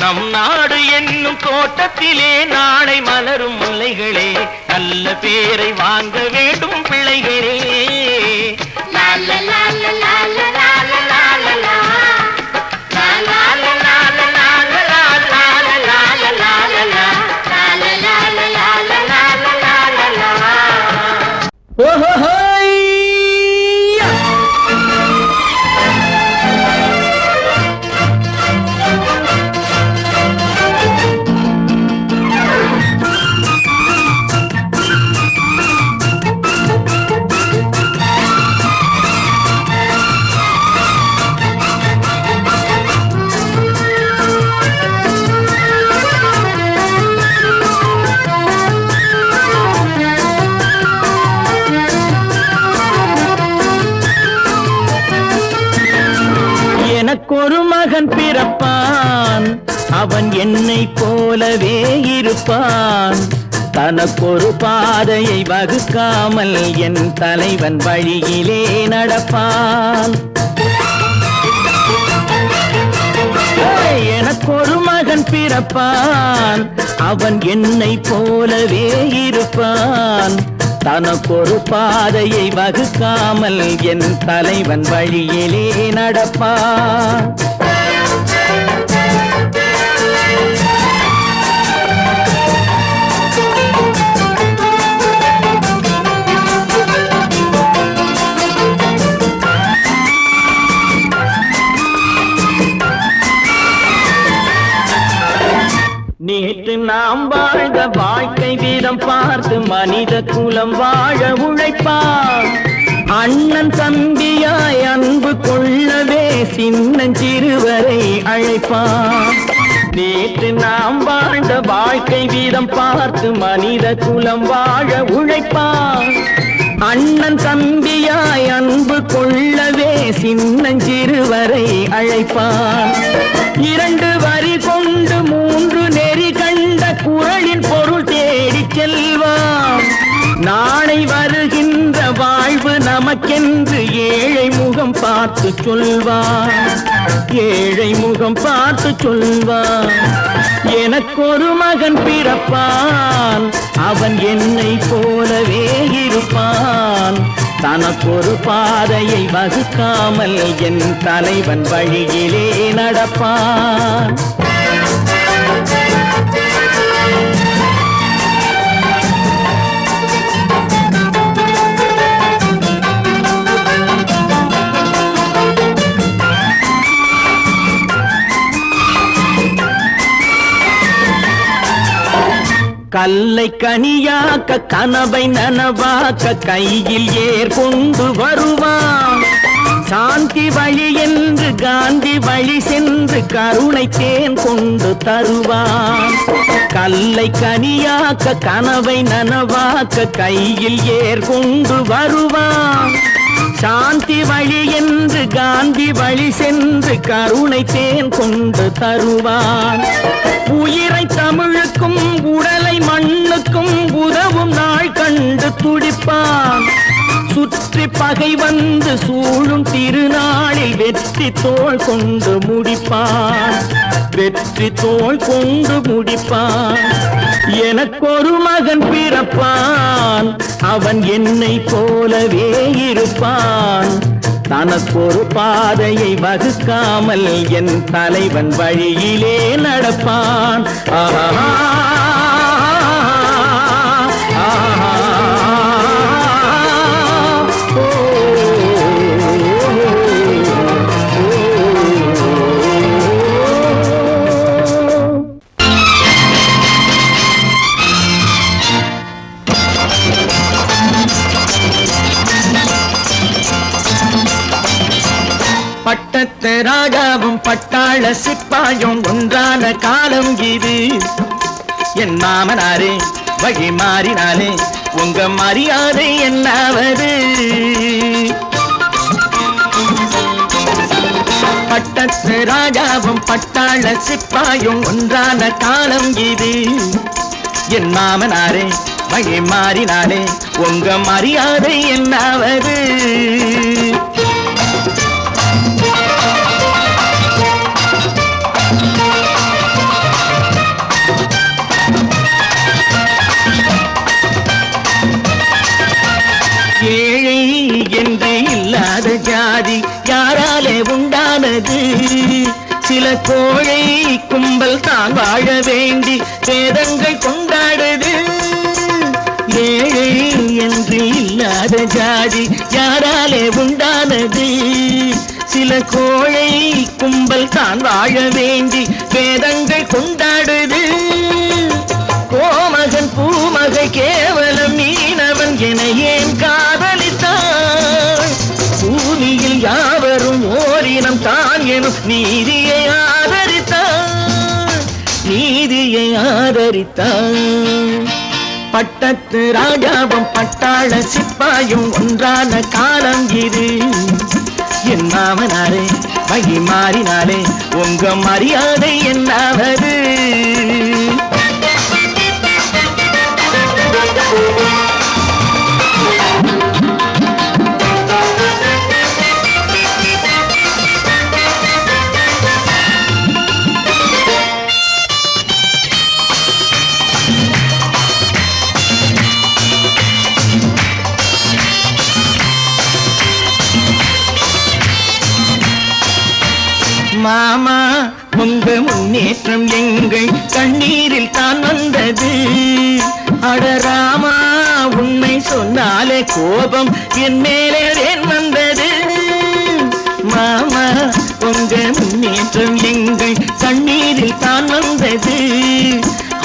நம் நாடு என்னும் தோட்டத்திலே நாளை மலரும் முல்லைகளே. நல்ல பேரை வாங்க வேண்டும் பிள்ளைகளே. எனக்கொரு மகன் பிறப்பான், அவன் என்னை போலவே இருப்பான், தனக்கொரு பாதையை வகுக்காமல் என் தலைவன் வழியிலே நடப்பான். எனக்கொரு மகன் பிறப்பான், அவன் என்னை போலவே இருப்பான், தனக்கொரு பாதையை வகுக்காமல் என் தலைவன் வழியிலே நடப்பான். நேற்று நாம் வாழ்ந்த வாழ்க்கை வீதம் பார்த்து மனித குலம் வாழ உழைப்பான், அண்ணன் தம்பியாய் அன்பு கொள்ளவே சின்னஞ்சிறுவரை அழைப்பான். நேற்று நாம் வாழ்ந்த வாழ்க்கை வீதம் பார்த்து மனித குலம் வாழ உழைப்பான், அண்ணன் தம்பியாய் அன்பு கொள்ளவே சின்னஞ்சிறுவரை அழைப்பான். இரண்டு வரி கொண்டு மூன்று நெறி கண்ட குறளின் பொருள் தேடிச் செல்வான், நாளை வருகின்ற வாழ்வு நமக்கென்று ஏழை முகம் பார்த்து சொல்வான், ஏழை முகம் பார்த்து சொல்வான். எனக்கொரு மகன் பிறப்பான், அவன் என்னை போலவே இருப்பான், தனக்கொரு பாதையை வகுக்காமல் என் தலைவன் வழியிலே நடப்பான். கல்லை கனியாக்க கனவை நனவாக்க கையில் ஏர் கொண்டு வருவான். சாந்தி வழி என்று காந்தி வழி சென்று கருணை தேன் கொண்டு தருவான். கல்லை கனியாக்க கனவை நனவாக்க கையில் ஏர் கொண்டு வருவான். சாந்தி வழி என்று காந்தி வழி சென்று கருணை தேன் கொண்டு தருவான். உயிரை தமிழுக்கும் உடலை மண்ணுக்கும் உதவும் நாள் கண்டு துடிப்பான். சுற்றி பகை வந்து சூழும் திருநாளில் வெற்றி தோள் கொண்டு முடிப்பான். வெற்றி தோள் கொண்டு முடிப்பான். எனக்கொரு மகன் பிறப்பான், அவன் என்னை போலவே இருப்பான். தனக்கொரு பாதையை வகுக்காமல் என் தலைவன் வழியிலே நடப்பான். ஆஹா பட்டத்து ராஜாவும் பட்டாள சிப்பாயும் ஒன்றான காலம் இது. என் மாமனாரே வழி மாறினாலே உங்க மரியாதை என்னாவது? பட்டத்து ராஜாவும் பட்டாள சிப்பாயும் ஒன்றான காலம் இது. என் மாமனாரே வழி மாறினாலே உங்க மரியாதை என்னாவது? ஏழை என்று இல்லாத ஜாதி யாராலே உண்டானது? சில கோழை கும்பல் தான் வாழ வேண்டி வேதங்கள் கொண்டாடுது. ஏழை என்று இல்லாத ஜாதி யாராலே உண்டானது? சில கோழை கும்பல் தான் வாழ வேண்டி வேதங்கள் கொண்டாடுது. கோமகன் பூமகை கேவலம் மீனவன் என ஏன் காதலித்தான்? பூமியில் யாவரும் ஓரினம் தான் எனும் நீதியை ஆதரித்தான். நீதியை ஆதரித்தான். பட்டத்து ராஜாவும் பட்டாள சிப்பாயும் ஒன்றான காலம் இது. என் மாமனாரே வழி மாறினாலே உங்க மரியாதை என்னாவது? மாமா உங்க முன்னேற்றம் எங்கள் கண்ணீரில் தான் வந்தது. அடராமா உண்மை சொன்னாலே கோபம் என் மேலே ஏன் வந்தது? மாமா உங்க முன்னேற்றம் எங்கள் கண்ணீரில் தான் வந்தது.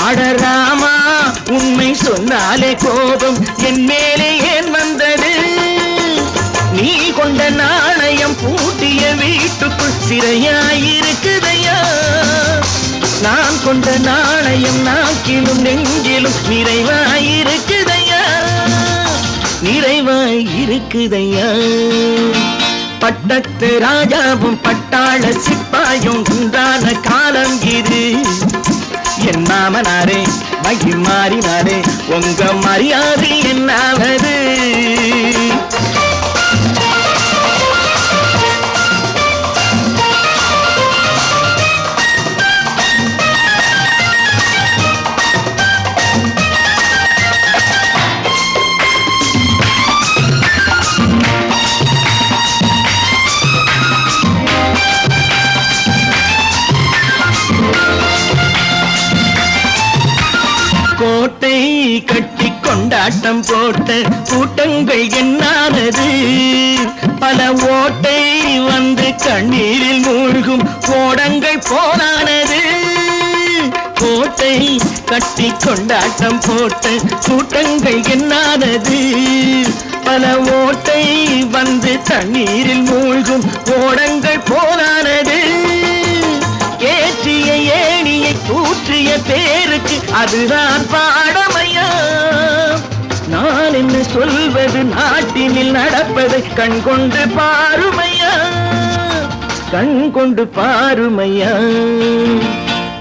அடராமா உண்மை சொன்னாலே கோபம் என் மேலே ஏன் வந்தது? நீ கொண்ட நாணயம் பூட்டிய வீட்டுக்குள் சிறையாயிருக்குதையா? நான் கொண்ட நாணயம் நாக்கிலும் நெஞ்சிலும் நிறைவாயிருக்குதையா? நிறைவாயிருக்குதையா? பட்டத்து ராஜாவும் பட்டாள சிப்பாயும் உண்டான காலம் இது. என் மாமனாரே வழி மாறினாரே உங்க மரியாதை என்னாவது? கோட்டை கட்டி கொண்டாட்டம் போட்ட கூட்டங்கள் என்னானது? பல ஓட்டை வந்து கண்ணீரில் மூழ்கும் கோடங்கள் போனானது. கோட்டை கட்டி கொண்டாட்டம் போட்ட கூட்டங்கள் என்னானது? பல ஓட்டை வந்து தண்ணீரில் மூழ்கும் ஓடங்கள் போலானது. ஏற்றிய ஏணியை கூற்றிய பேருக்கு அதுதான் பாடமையா? நான் என்ன சொல்வது, நாட்டினில் நடப்பதை கண்கொண்டு பாருமையா, கண்கொண்டு பாருமையா.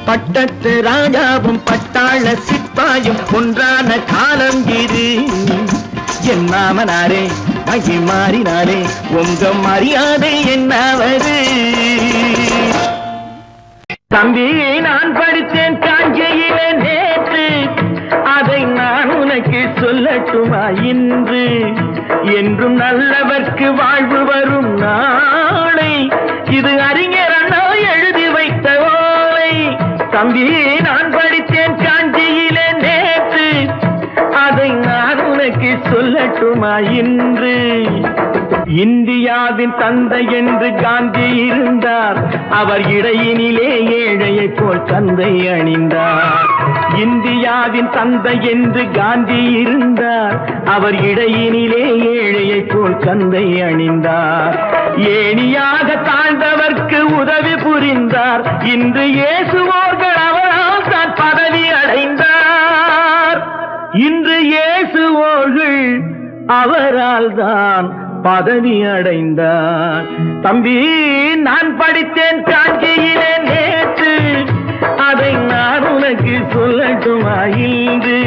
பட்டத்து ராஜாவும் பட்டாள சிப்பாயும் ஒன்றான காலம் இது. என் மாமனாரே மகி மாறினாரே உங்க மரியாதை என்னாவது? தம்பி, நான் படித்தேன் காஞ்சியிலே நேற்று, அதை நான் உனக்கு சொல்லட்டுமா இன்று? என்றும் நல்லவர்க்கு வாழ்வு வரும் நாளை, இது அறிஞர் அண்ணா எழுதி வைத்த ஓலை. தம்பி, நான் படித்தேன் காஞ்சியிலே நேற்று, அதை நான் உனக்கு சொல்லட்டுமா இன்று? இந்தியாவின் தந்தை என்று காந்தி இருந்தார், அவர் இடையினிலே ஏழையை போல் தந்தை அணிந்தார். இந்தியாவின் தந்தை என்று காந்தி இருந்தார், அவர் இடையினிலே ஏழையை போல் தந்தை அணிந்தார். ஏணியாக தாழ்ந்தவர்க்கு உதவி புரிந்தார், இன்று இயேசுவோர்கள் அவரால் தான் பதவி அடைந்தார். இன்று இயேசுவோர்கள் அவரால் தான் பதவி அடைந்தார். தம்பி, நான் படித்தேன் காஞ்சியிலே நேற்று, அதை நான் உனக்கு சொல்லட்டுமா இன்று?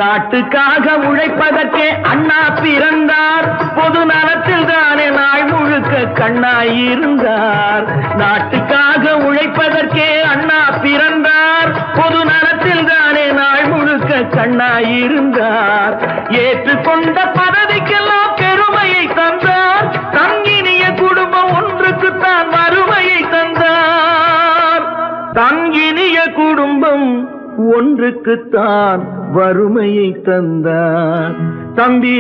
நாட்டுக்காக உழைப்பதற்கே அண்ணா பிறந்தார், பொது நலத்தில் தானே நாள் முழுக்க கண்ணாயிருந்தார். நாட்டுக்காக உழைப்பதற்கே அண்ணா பிறந்தார், பொது நலத்தில் தானே நாள் முழுக்க கண்ணாயிருந்தார். ஏற்றுக்கொண்ட பதவிக்கெல்லாம் பெருமையை தந்தார், தங்கினிய குடும்பம் ஒன்றுக்குத்தான் வறுமையை தந்தார். தங்கினிய குடும்பம் ஒன்றுக்குத்தான் வறுமையை தந்தார். தம்பி,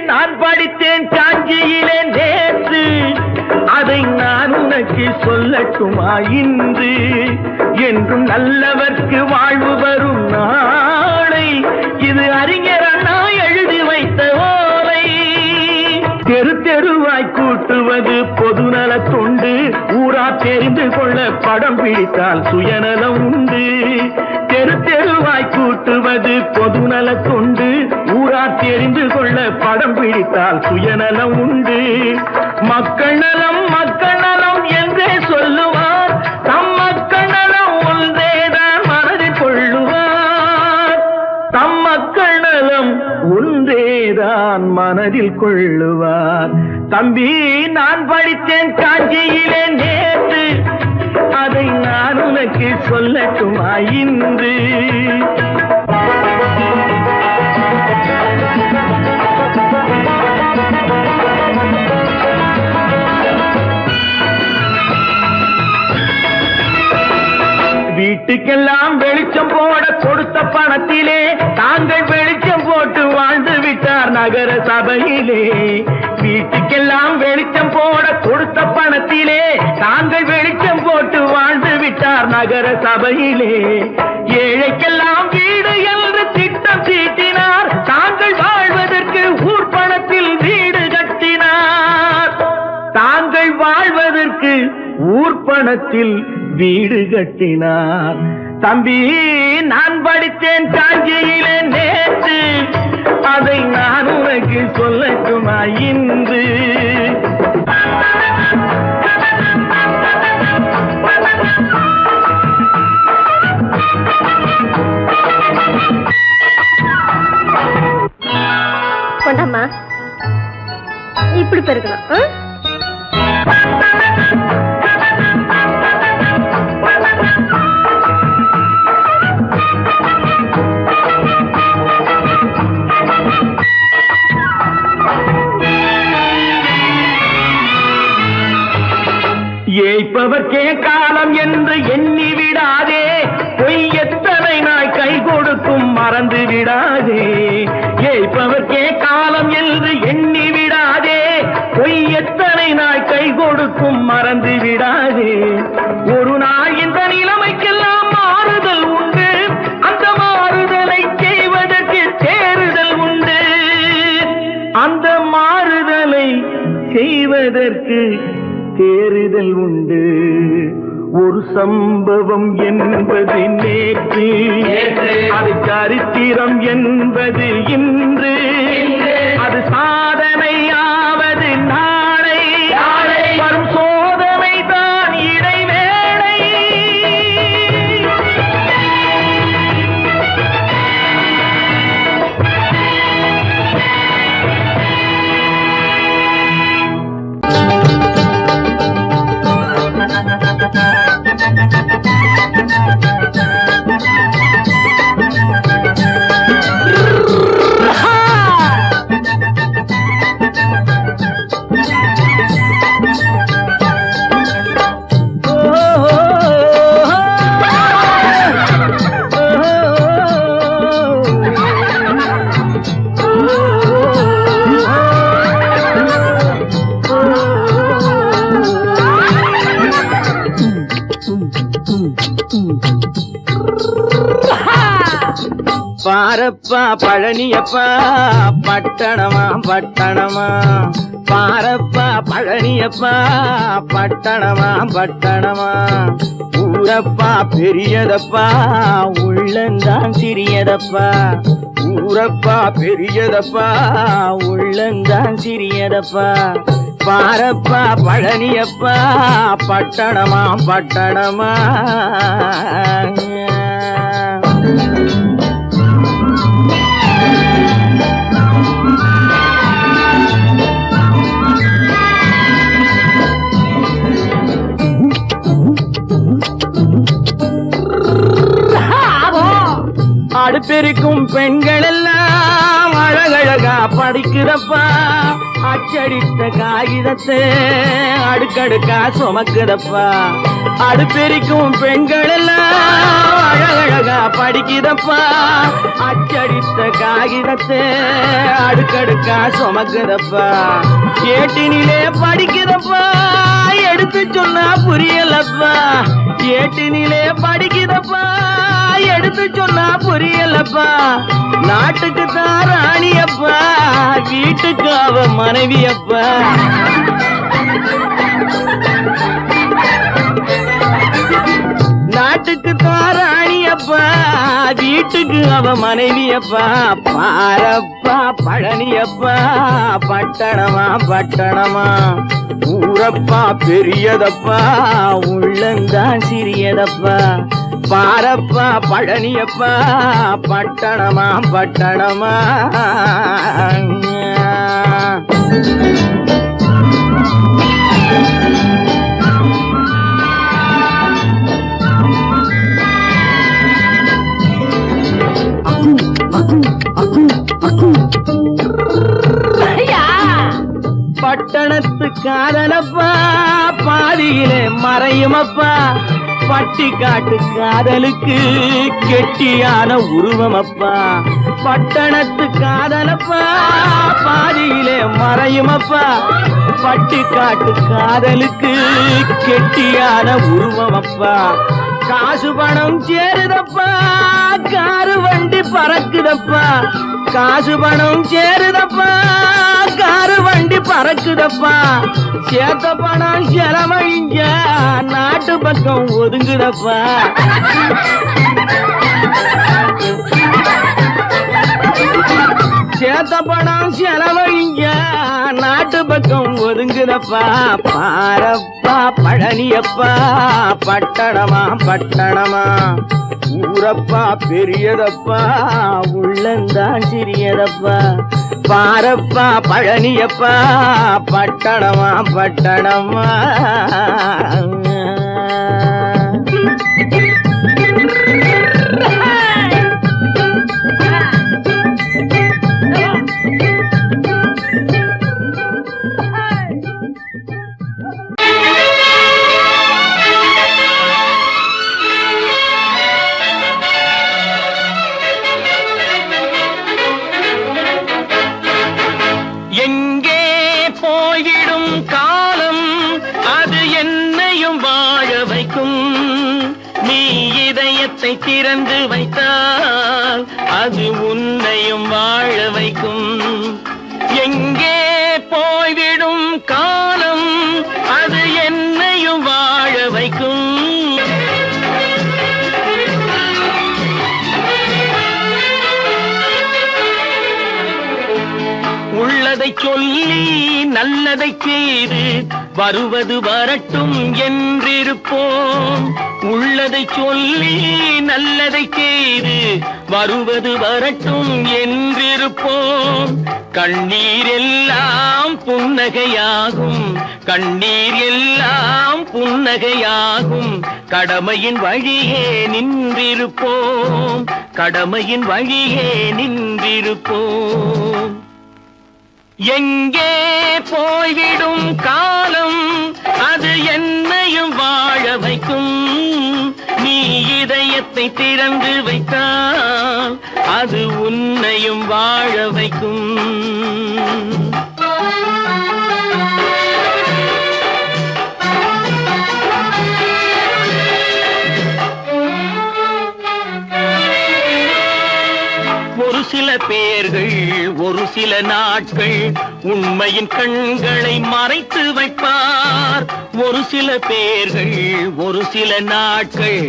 நான் படித்தேன் காஞ்சியிலே நேற்று, அதை நான் உனக்கு சொல்லட்டுமா இன்று? என்றும் நல்லவர்க்கு வாழ்வு வரும் நாளை, இது அறிஞர் அண்ணா எழுதி வைத்த ஓலை. தெரு தெருவாய் கூட்டுவது பொதுநல தொண்டு, ஊரா தெரிந்து கொள்ள படம் பிடித்தால் சுயநலம் உண்டு. தெரு தெருவாய் கூட்டுவது பொதுநல தொண்டு, ஊரா தெரிந்து கொள்ள படம் பிடித்தால் சுயநலம் உண்டு. மக்கள் நலம் மக்கள் நலம் என்றே சொல்லுவார், தம் மக்கள் நலம் ஒன்றேதான் மனதில் கொள்ளுவார். தம் மக்கள் நலம் ஒன்றேதான் மனதில் கொள்ளுவார். தம்பி, நான் படித்தேன் காஞ்சியிலே நேற்று, அதை நான் உனக்கு சொல்லட்டுமா இன்று? வீட்டுக்கெல்லாம் வெளிச்சம் போட கொடுத்த பணத்திலே தாங்கள் வெளிச்சம் போட்டு வாழ்ந்து விட்டார் நகர சபையிலே. வீட்டுக்கெல்லாம் வெளிச்சம் போட கொடுத்த பணத்திலே தாங்கள் வெளிச்சம் போட்டு வாழ்ந்து விட்டார் நகர சபையிலே. ஏழைக்கெல்லாம் வீடு என்று திட்டம் தீட்டினார், தாங்கள் வாழ்வதற்கு ஊர் பணத்தில் வீடு கட்டினார். தாங்கள் வாழ்வதற்கு ஊர் பணத்தில் வீடு கட்டினார். தம்பி, நான் படித்தேன் காஞ்சியிலே நேற்று, அதை நான் உனக்கு சொல்லட்டுமா இன்று? கொண்டாமா, இப்படி பெருக்கலாம். ஏய்ப்பவர்க்கே கால காலம் என்று எண்ணி விடாதே பொய் எத்தனை நாய் கை கொடுக்கும் மறந்து விடாதே ஏய்ப்பவர்க்கே காலம் என்று எண்ணி விடாதே பொய் எத்தனை நாய் கை கொடுக்கும் மறந்து விடாதே ஒரு நாள் இந்த நிலைமைக்கெல்லாம் மாறுதல் உண்டு அந்த மாறுதலை செய்வதற்கு தேறுதல் உண்டு அந்த மாறுதலை செய்வதற்கு தேறுதல் உண்டு ஒரு சம்பவம் என்பது நேற்று அது சரித்திரம் என்பது இன்று அது சாதனையாவது நாளை வரும் சோதனை தான் இடைவேளை பாரப்பா பழனியப்பா பட்டணமா பட்டணமா பாரப்பா பழனியப்பா பட்டணமா பட்டணமா ஊரப்பா பெரியதப்பா உள்ளந்தான் சிறியதப்பா ஊரப்பா பெரியதப்பா உள்ளந்தான் சிறியதப்பா பாரப்பா பழனியப்பா பட்டணமா பட்டணமா அடுப்பெருக்கும் பெண்கள் எல்லாம் அழகழகா படிக்கிறப்பா அச்சடித்த காகிதத்தை அடுக்கடுக்கா சுமக்குதப்பா அடுப்பெருக்கும் பெண்கள் எல்லாம் அழகழகா படிக்கிறப்பா அச்சடித்த காகிதத்தை அடுக்கடுக்கா சுமக்குதப்பா ஏட்டினிலே படிக்கிறப்பா எடுத்து சொன்னா புரியலப்பா ஏட்டினிலே படிக்கிறப்பா எடுத்து சொன்னா புரியலப்பா நாட்டுக்கு தான் ராணியப்பா வீட்டுக்கு அவ மனைவியப்பா நாட்டுக்கு தான் ராணியப்பா வீட்டுக்கு அவ மனைவியப்பா பாரப்பா பழனியப்பா பட்டணமா பட்டணமா ஊரப்பா பெரியதப்பா உள்ளந்தான் சிறியதப்பா பாரப்பா பழனியப்பா பட்டணமா பட்டணமா பட்டணத்து காதலப்பா பாதியிலே மறையுமப்பா பட்டி காட்டு காதலுக்கு கெட்டியான உருவமப்பா பட்டணத்து காதலப்பா பாதியிலே மறையுமப்பா பட்டி காட்டு காதலுக்கு கெட்டியான உருவமப்பா காசு பணம் சேருதப்பா காரு வண்டி பறக்குதப்பா காசு பணம் சேருதப்பா காரு வண்டி பறக்குதப்பா சேத்த பணம் செலவழிஞ்ச நாட்டு பக்கம் ஒதுங்குதப்பா சேத்த பணம் செலவழிஞ்ச நாட்டு பக்கம் ஒதுங்குதப்பா பாரப்பா பழனியப்பா பட்டணமா பட்டணமா ஊரப்பா பெரியதப்பா உள்ளந்தான் சிறியதப்பா பாரப்பா பழனியப்பா பட்டணமா பட்டணமா இதயத்தை திறந்து வைத்தால் அது உன்னையும் வாழ வைக்கும். எங்கே போய்விடும் காலம் அது என்னையும் வாழ வைக்கும். உள்ளதை சொல்லி நல்லதை செய்து வருவது வரட்டும் என்றிருப்போம். உள்ளதை சொல்லி நல்லதை செய்து வருவது வரட்டும் என்றிருப்போம். கண்ணீர் எல்லாம் புன்னகையாகும், கண்ணீர் எல்லாம் புன்னகையாகும். கடமையின் வழியே நின்றிருப்போம், கடமையின் வழியே நின்றிருப்போம். எங்கே போய்விடும் காலம் அது என்னையும் வாழ வைக்கும். நீ இதயத்தை திறந்து வைத்தால் அது உன்னையும் வாழ வைக்கும். ஒரு சில பேர்கள் ஒரு சில நாட்கள் உண்மையின் கண்களை மறைத்து வைப்பார். ஒரு சில பேர்கள் ஒரு சில நாட்கள்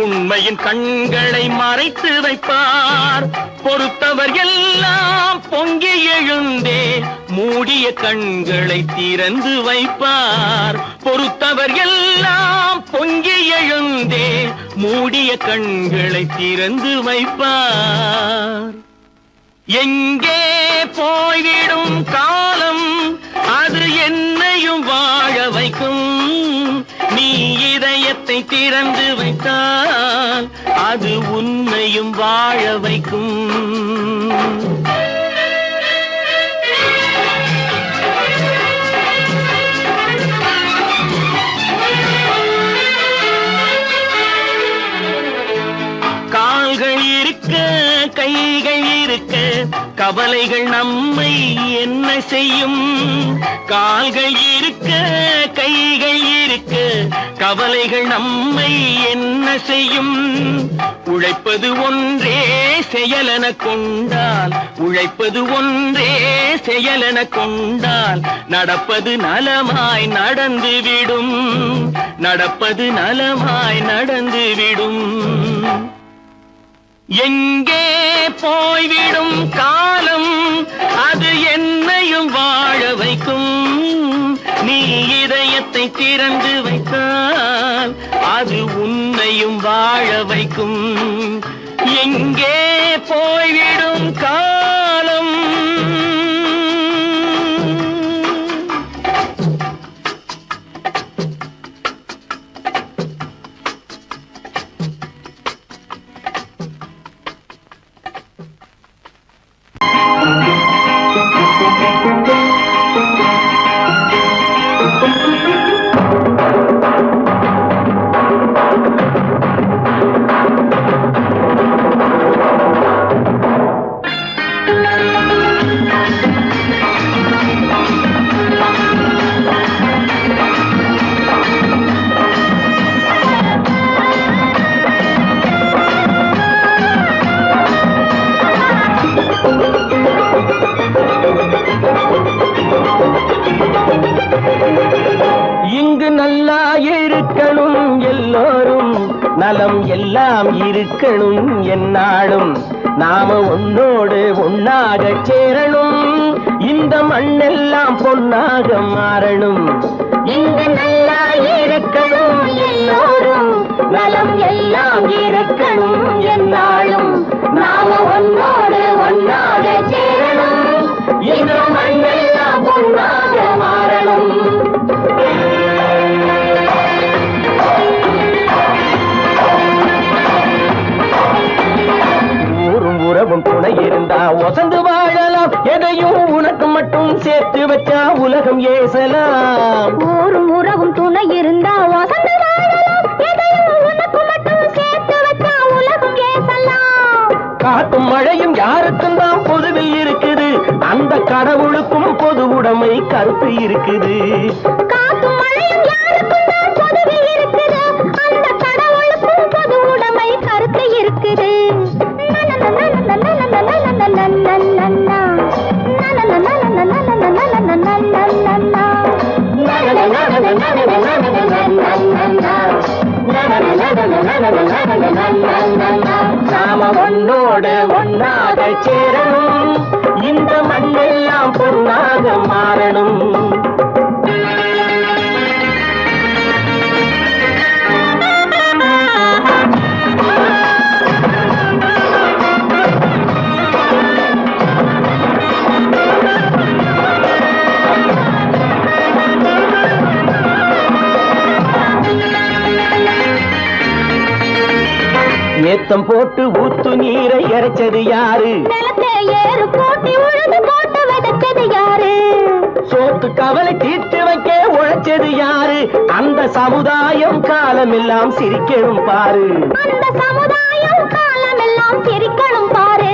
உண்மையின் கண்களை மறைத்து வைப்பார். பொறுத்தவர் எல்லாம் பொங்கி எழுந்தே மூடிய கண்களை திறந்து வைப்பார். பொறுத்தவர் எல்லாம் பொங்கி எழுந்தே மூடிய கண்களை திறந்து வைப்பார். எங்கே போய்விடும் காலம் அது என்னையும் வாழ வைக்கும். நீ இதயத்தை திறந்து வைத்தால் அது உன்னையும் வாழ வைக்கும். கால்கள் இருக்க கைகள் இருக்க கவலைகள் நம்மை என்ன செய்யும். கால்கள் இருக்க கைகள் இருக்க கவலைகள் நம்மை என்ன செய்யும். உழைப்பது ஒன்றே செயலென கொண்டால், உழைப்பது ஒன்றே செயலென கொண்டால் நடப்பது நலமாய் நடந்துவிடும், நடப்பது நலமாய் நடந்துவிடும். எங்கே போய்விடும் காலம் அது என்னையும் வாழ வைக்கும். நீ இதயத்தை திறந்து வைத்தால் அது உன்னையும் வாழ வைக்கும். எங்கே போய்விடும் காலம் நலம் எல்லாம் இருக்கணும் என்னாலும். நாம உன்னோடு ஒன்னாக சேரணும், இந்த மண்ணெல்லாம் பொன்னாக மாறணும். இங்கு நல்லா இருக்கணும் எல்லோரும், நலம் எல்லாம் இருக்கணும் என்னாலும். நாம ஒன்னோடு ஒன்னாக சேரணும், இந்த மண்ணெல்லாம் பொன்னாக மாறணும். உறவும் துணை இருந்தா வசந்து வாழலாம், எதையும் உனக்கு மட்டும் சேர்த்து வச்சா உலகம் ஏசலாம். ஊரும் உறவும் துணை இருந்தா வசந்து வாழலாம், எதையும் உனக்கு மட்டும் சேர்த்து வச்சா உலகம் ஏசலாம். காத்தும் மழையும் யாருக்கும் தான் பொதுவில் இருக்குது, அந்த கடவுளுக்கும் பொது உடைமை கருத்து இருக்குது. காத்தும் மழையும் யாருக்கும் தான் பொதுவில் இருக்குது, அந்த கடவுளுக்கும் பொது உடைமை கருத்து நாம ஒன்னோடு ஒன்னாக சேரணும், இந்த மண்ணெல்லாம் பொன்னாக மாறணும். ஏத்தம் போட்டு ஊத்து நீரை இறைச்சது யாரு? நிலத்தை ஏறு போட்டி உழுது போட்டு விதைச்சது யாரு? சோத்து கவலை தீர்த்து வைக்க உழைச்சது யாரு? அந்த சமுதாயம் காலமெல்லாம் சிரிக்கணும் பாரு. அந்த சமுதாயம் காலமெல்லாம் சிரிக்கணும் பாரு.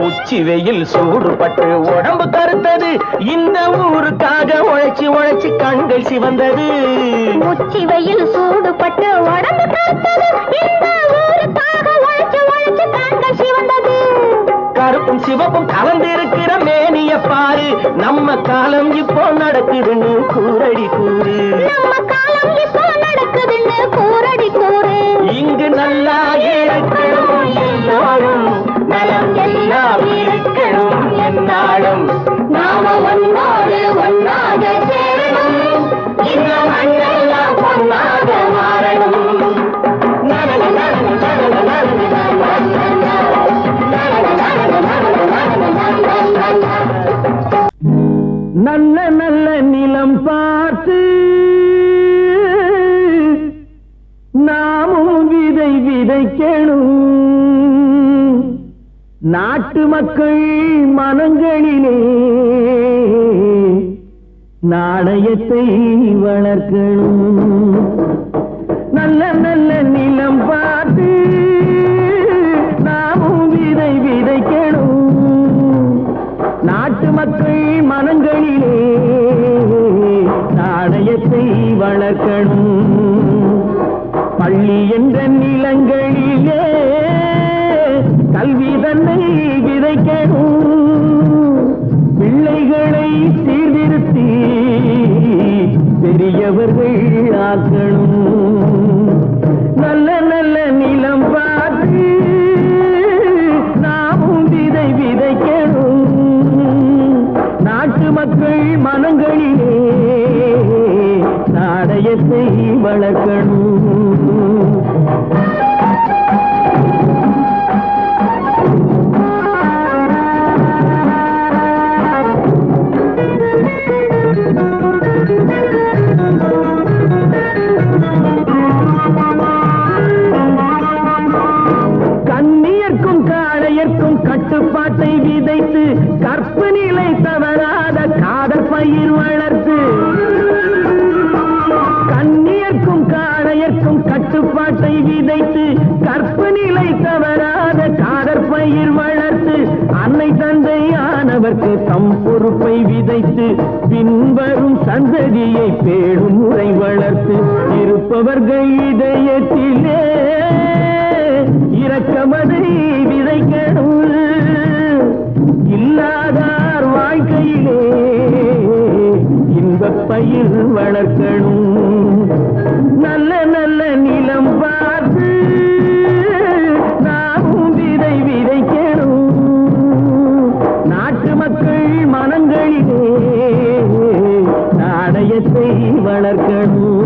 உச்சி வெயில் சூடுபட்டு உடம்பு கருத்தது, இந்த ஊருக்காக உழைச்சு உழைச்சு கண்கள் சிவந்தது. உச்சி வெயில் சூடுபட்டு உடம்பு கருத்தது, இந்த ஊருக்காக உழைச்சு உழைச்சு கண்கள் சிவந்தது. கருப்பும் சிவப்பும் கலந்திருக்கிற மேனிய பாரு, நம்ம காலம் இப்போ நடக்குதுன்னு கூரடி கூறு. நம்ம காலம் இப்போ நடக்குதுன்னு கூரடி கூறு. இங்கு நல்லா இருக்கணும் எல்லாரும், நலம் எல்லாம் இருக்கணும் என்னாலும். நாம ஒன்னோடு ஒன்னாக சேரணும், இந்த மண்ணெல்லாம் பொன்னாக மாறணும். நல்ல நல்ல நிலம் பார்த்து நாமும் விதை விதைக்கணும், நாட்டு மக்கள் மனங்களிலே நாணயத்தை வளர்க்கணும். நல்ல நல்ல நிலம் பார்த்து நாமும் விதை விதைக்கணும், நாட்டு மக்கள் மனங்களிலே நாணயத்தை வளர்க்கணும். பள்ளி என்ற நிலங்களிலே கல்வி தன்னை விதைக்கணும், பிள்ளைகளை சீர்திருத்தி பெரியவர்கள் ஆக்கணும். நல்ல நல்ல நிலம் பார்த்து நாமும் விதை விதைக்கணும், நாட்டு மக்கள் மனங்களிலே நாணயத்தை வளர்க்கணும். கண்ணியர்க்கும் காளையர்க்கும் கட்டுப்பாட்டை விதைத்து கற்பு நிலை தவறாத காதல் பயிர் வளர்த்து, கண்ணியர்க்கும் காளையர்க்கும் கட்டுப்பாட்டை விதைத்து கற்பு நிலை தவறாத காதல் பயிர் வளர்த்து, அன்னை தந்தையானவர்க்கு தம் பொறுப்பை விதைத்து பின்வரும் சந்ததியை பேடும் முறை வளர்த்து, இருப்பவர்கள் இதயத்திலே இரக்கமதை விதைக்கணும், இல்லாதார் வாழ்க்கையிலே இன்பப் பயிர் வளர்க்கணும். நல்ல நல்ல நிலம் பார்த்து நாமும் விதை விதைக்கணும், நாட்டு மக்கள் மனங்களிலே நாணயத்தை வளர்க்கணும்.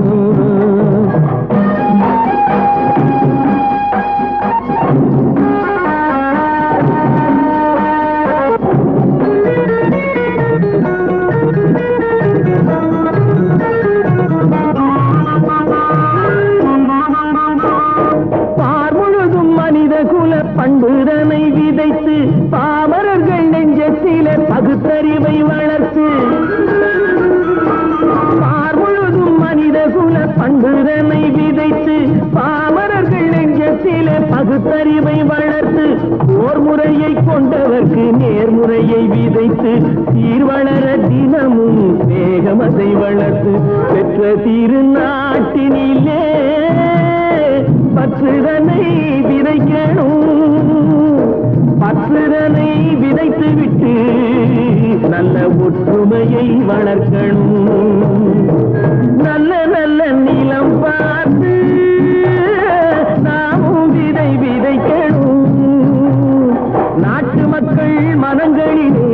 பண்புதனை விதைத்து பாமரர்கள் நெஞ்சத்திலே பகுத்தறிவை வளர்த்து, பார் முழுதும் மனித குல பண்புதனை விதைத்து பாமரர்கள் நெஞ்சத்திலே பகுத்தறிவை வளர்த்து ஓர் முறையை கொண்டவர்க்கு நேர்முறையை விதைத்து சீர்வளர தினமும் வேகமதை வளர்த்து பெற்ற திருநாட்டினிலே பற்றுதனை விதைக்கணும் பற்றுதனை விதைத்து விட்டு நல்ல ஒற்றுமையை வளர்க்கணும் நல்ல நல்ல நிலம் பார்த்து நாமும் விதை விதைக்கணும் நாட்டு மக்கள் மனங்களிலே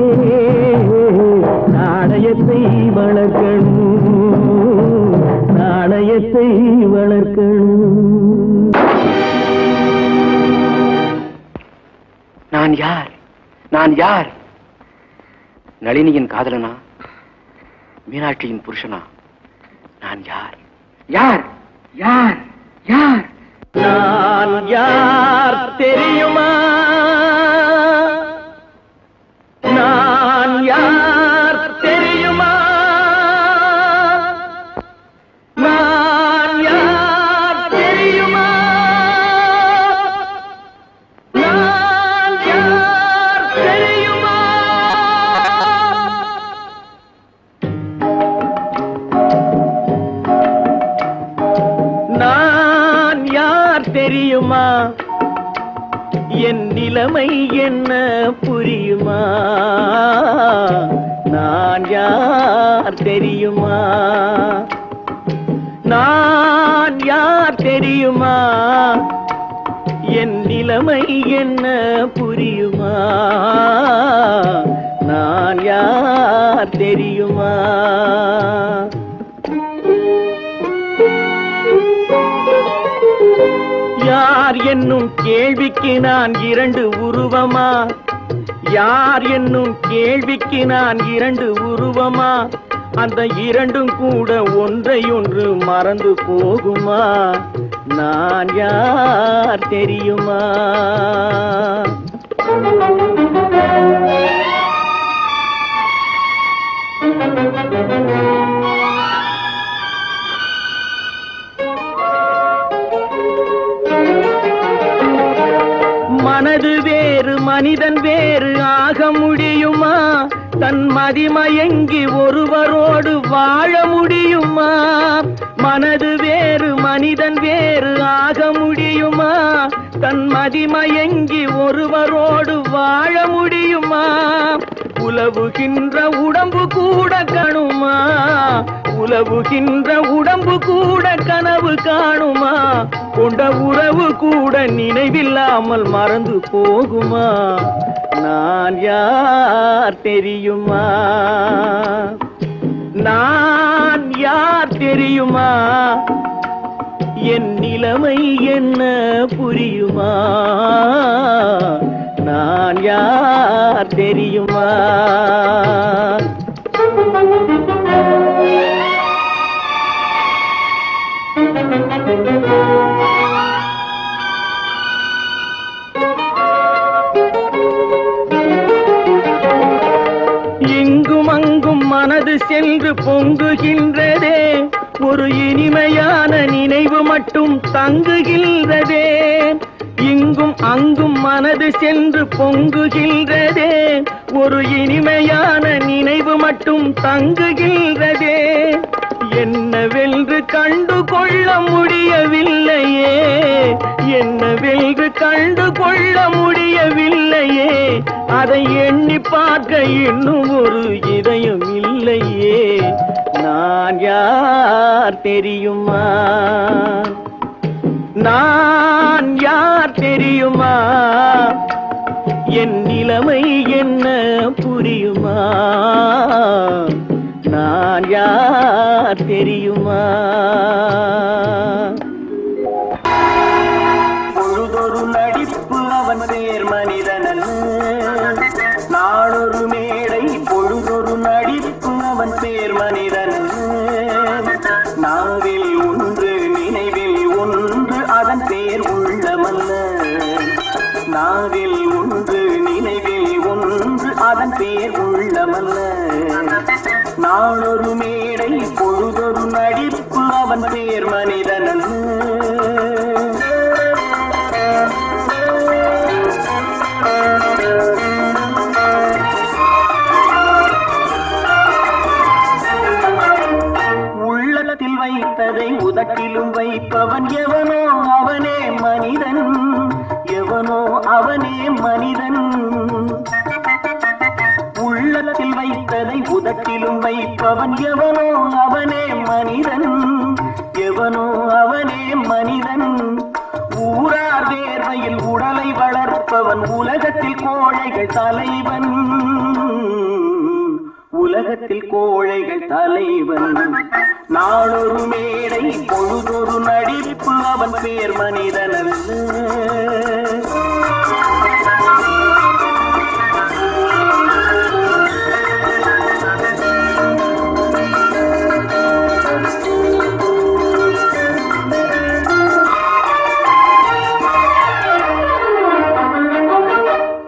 நாணயத்தை வளர்க்கணும் நாணயத்தை வளர்க்கணும். நான் யார்? நான் யார்? நளினியின் காதலனா? மீனாட்சியின் புருஷனா? நான் யார்? யார்? யார்? யார்? நான் யார் தெரியுமா? நான் யார் தெரியுமா? நான் யார் தெரியுமா? நான் யார் தெரியுமா? நான் யார் தெரியுமா? என் நிலைமை என்ன புரியுமா? நான் யார் தெரியுமா? நான் யார் தெரியுமா? என் நிலைமை என்ன புரியுமா? நான் யார் தெரியுமா? யார் என்னும் கேள்விக்கு நான் இரண்டு உருவமா? யார் என்னும் கேள்விக்கு நான் இரண்டு உருவமா? அந்த இரண்டும் கூட ஒன்றையொன்று மறந்து போகுமா? நான் யார் தெரியுமா? மனது வேறு மனிதன் வேறு ஆக முடியுமா? தன் மதிமயங்கி ஒருவரோடு வாழ முடியுமா? மனது வேறு மனிதன் வேறு ஆக முடியுமா? தன் மதிமயங்கி ஒருவரோடு வாழ முடியுமா? உலவுகின்ற உடம்பு கூட கணுமா? உலவுகின்ற உடம்பு கூட கனவு காணுமா? கொண்ட உறவு கூட நினைவில்லாமல் மறந்து போகுமா? நான் யார் தெரியுமா? நான் யார் தெரியுமா? என் நிலைமை என்ன புரியுமா? நான் யார் தெரியுமா? இங்கும் அங்கும் மனது சென்று பொங்குகின்றதே, ஒரு இனிமையான நினைவு மட்டும் தங்குகின்றதே. இங்கும் அங்கும் மனது சென்று பொங்குகின்றதே, ஒரு இனிமையான நினைவு மட்டும் தங்குகின்றதே. என்னவென்று கண்டு கொள்ள முடியவில்லையே, என்னவென்று கண்டு கொள்ள முடியவில்லையே. அதை எண்ணி பார்க்க இன்னும் ஒரு இதயம் இல்லையே. நான் யார் தெரியுமா? நான் யார் தெரியுமா? என் நிலைமை என்ன புரியுமா? நான் யார் தெரியுமா? பொழுதொரு நடிப்பு அவன் பேர் மனிதனல்ல, நாளொரு மேடை பொழுதொரு நடிப்பு அவன் பேர் மனிதனல்ல. நாவில் ஒன்று நினைவில் ஒன்று அதன் பேர் உள்ளமல்ல. நாவில் ஒன்று நினைவில் ஒன்று அதன் பேர் உள்ளமல்ல. நாளொரு மேடை பொழுதொரு நடிப்பு அவன் பேர் மனிதன். உள்ளத்தில் வைத்ததை உதட்டிலும் வைப்பவன் எவனோ அவனே மனிதன், எவனோ அவனே மனிதன். உள்ளத்தில் வைத்ததை உதட்டிலும் வைப்பவன் எவனோ அவனே மனிதன், எவனோ அவனே மனிதன். ஊரார் வேர்வையில் உடலை வளர்ப்பவன் உலகத்தில் கோழைகள் தலைவன், உலகத்தில் கோழைகள் தலைவன். நாளொரு மேடை பொழுதொரு நடிப்பு அவன் பேர் மனிதன் அல்ல.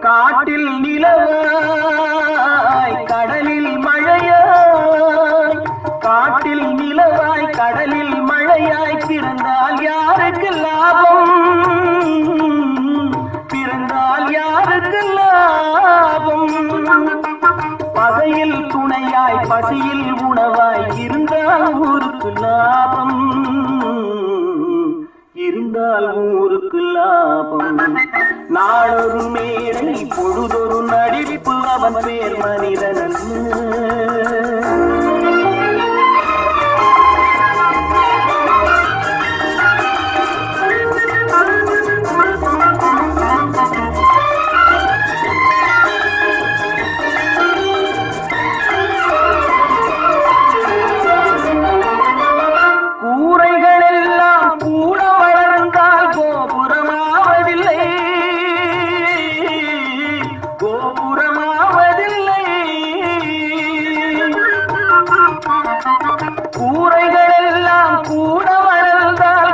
காட்டில் நிலவாய் கடலில் மழையாய், காட்டில் நிலவாய் கடலில் மழையாய் பிறந்தால் யாருக்கு லாபம், பிறந்தால் யாருக்கு லாபம். பகையில் துணையாய் பசியில் உணவாய் இருந்தால் ஊருக்கு லாபம், இருந்தால் ஊருக்கு லாபம். நாளொரு மேடை பொழுதொரு நடிப்பு அவன் பேர் மனிதன். கூரைகளெல்லாம் கூட வளர்ந்தால்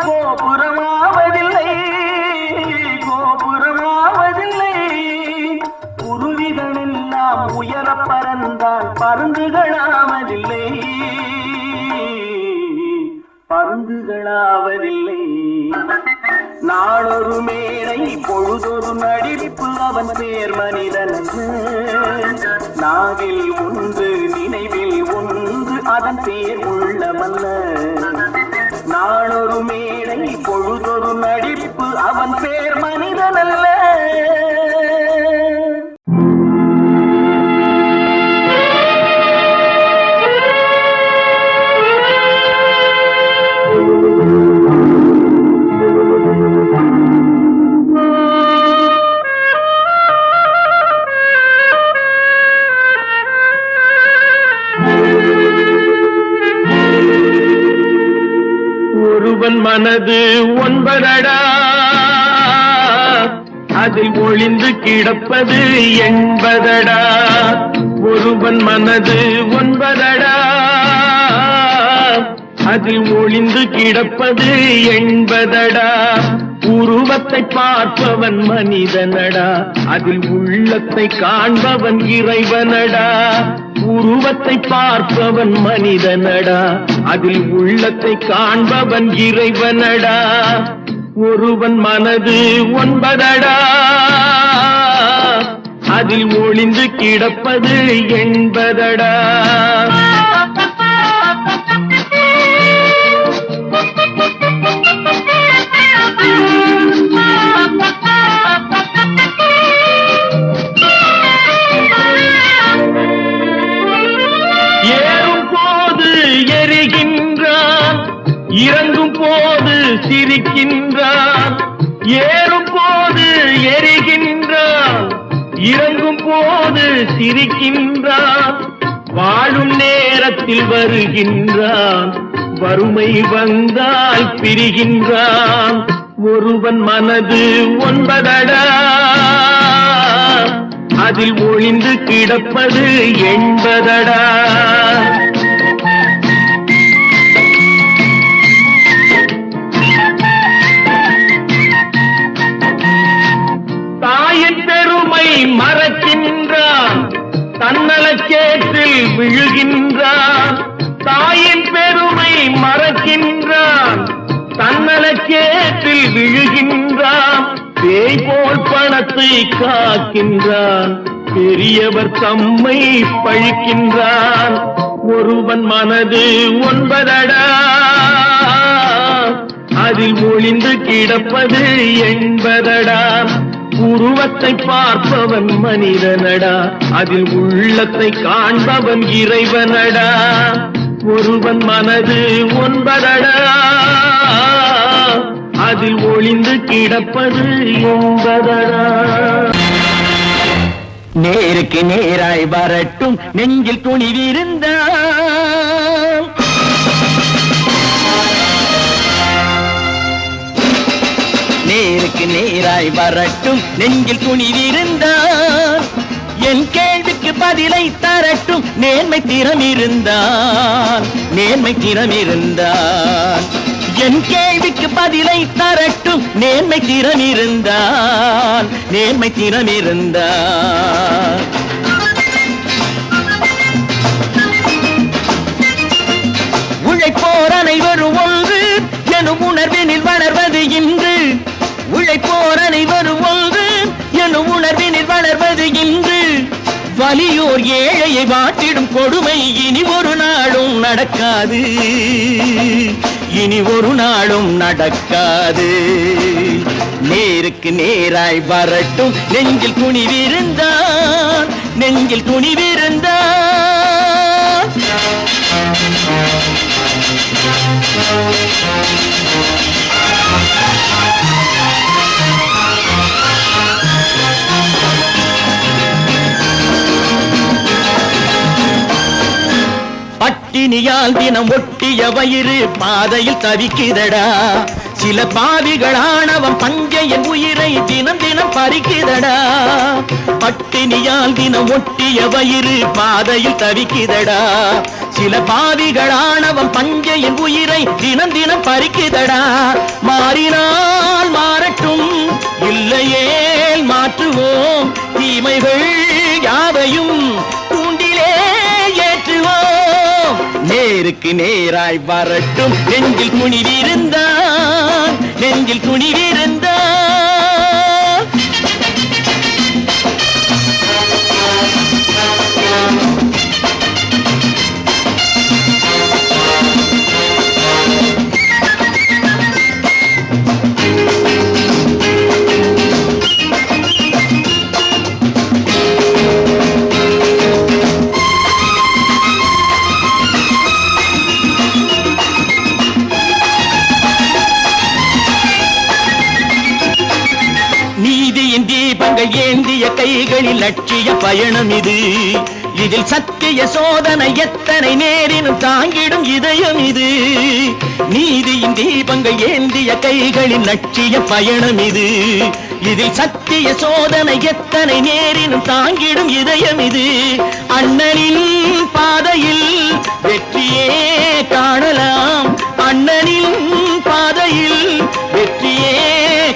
கோபுரமாவதில்லை, கோபுரமாவதில்லை. குருவிகளெல்லாம் உயர பறந்தால் பருந்துகளாவதில்லை, பருந்துகளாவதில்லை. நாளொரு மேடை பொழுதொரு நடிப்பு அவன் பேர் மனிதன். நாவில் ஒன்று நினைவில் ஒன்று அதன் பேர் உள்ளமல்ல. நாளொரு மேடை பொழுதொரு நடிப்பு அவன் பேர் மனிதன் அல்ல. ஒருவன் மனது ஒன்பதடா, அதில் ஒளிந்து கிடப்பது என்பதடா. ஒருவன் மனது ஒன்பதடா, அதில் ஒளிந்து கிடப்பது என்பதடா. உருவத்தை பார்ப்பவன் மனிதனடா, அதில் உள்ளத்தை காண்பவன் இறைவனடா. உருவத்தை பார்ப்பவன் மனிதனடா, அதில் உள்ளத்தை காண்பவன் இறைவனடா. ஒருவன் மனது ஒன்பதடா, அதில் ஒளிந்து கிடப்பது என்பதடா. ஏறும் போது எரிகின்றான், இறங்கும் போது சிரிக்கின்றான். ஏறும் போது எரிகின்றான், இறங்கும் போது சிரிக்கின்றான். வாழும் நேரத்தில் வருகின்றான், வறுமை வந்தால் பிரிகின்றான். ஒருவன் மனது ஒன்பதடா, அதில் ஒளிந்து கிடப்பது என்பதடா. தாயின் பெருமை மறக்கின்றான், தன்னலச்சேற்றில் விழுகின்றான். தாயின் பெருமை மறக்கின்றான், பணக்கேற்றில் விழுகின்றான், பேய் போல் பணத்தை காக்கின்றான், பெரியவர் தம்மை பழிக்கின்றான். ஒருவன் மனது 9 அதில் ஒளிந்து கிடப்பது 80. உருவத்தை பார்ப்பவன் மனிதனடா, அதில் உள்ளத்தை காண்பவன் இறைவனடா. ஒருவன் மனது 9 அதில் ஒளிந்து கிடப்பது 80. நேருக்கு நேராய் வரட்டும் நெஞ்சில் துணிவிருந்தான், நேருக்கு நேராய் வரட்டும் நெஞ்சில் துணிவிருந்தான். என் கேள்விக்கு பதிலை தரட்டும் நேர்மை திறம் இருந்தான், நேர்மை திறம் இருந்தான். என் கேள்விக்கு பதிலை தரட்டும் நேர்மை திறம் இருந்தான், நேர்மை திறம் இருந்தான். உழைப்போர் அனைவரும் ஒன்று எனும் உணர்வினில் வளர்வது இன்று, உழைப்போர் அனைவரும் ஒன்று எனும் உணர்வினில் வளர்வது இன்று. வலியோர் ஏழையை வாட்டிடும் கொடுமை இனி ஒரு நாளும் நடக்காது, இனி ஒரு நாளும் நடக்காது. நேருக்கு நேராய் வரட்டும் நெஞ்சில் துணிவிருந்தான், நெஞ்சில் துணிவிருந்தான். பட்டினியால் தினம் ஒட்டிய வயிறு பாதையில் தவிக்குதடா, சில பாவிகளானவன் பஞ்சையின் உயிரை தினம் தினம் பறிக்குதடா. பட்டினியால் தினம் ஒட்டிய வயிறு பாதையில் தவிக்குதடா, சில பாவிகளானவன் பஞ்சையின் உயிரை தினம் தினம் பறிக்குதடா. மாறினால் மாறட்டும் இல்லையே மாற்றுவோம், தீமைகள் யாவையும் தூண்டிலே ஏற்றுவோம். நேருக்கு நேராய் வரட்டும் நெஞ்சில் துணிவிருந்தான், நெஞ்சில் துணிவிருந்தான். நீதியின் தீபங்கள் ஏந்திய கைகளில் லட்சிய பயணம் இது, இதில் சத்திய சோதனை எத்தனை நேரினும் தாங்கிடும் இதயம் இது. நீதியின் தீபங்கள் ஏந்திய கைகளில் லட்சிய பயணம் இது, இதில் சத்திய சோதனை எத்தனை நேரினும் தாங்கிடும் இதயம் இது. அண்ணனின் பாதையில் வெற்றியே காணலாம், அண்ணனின் பாதையில் வெற்றியே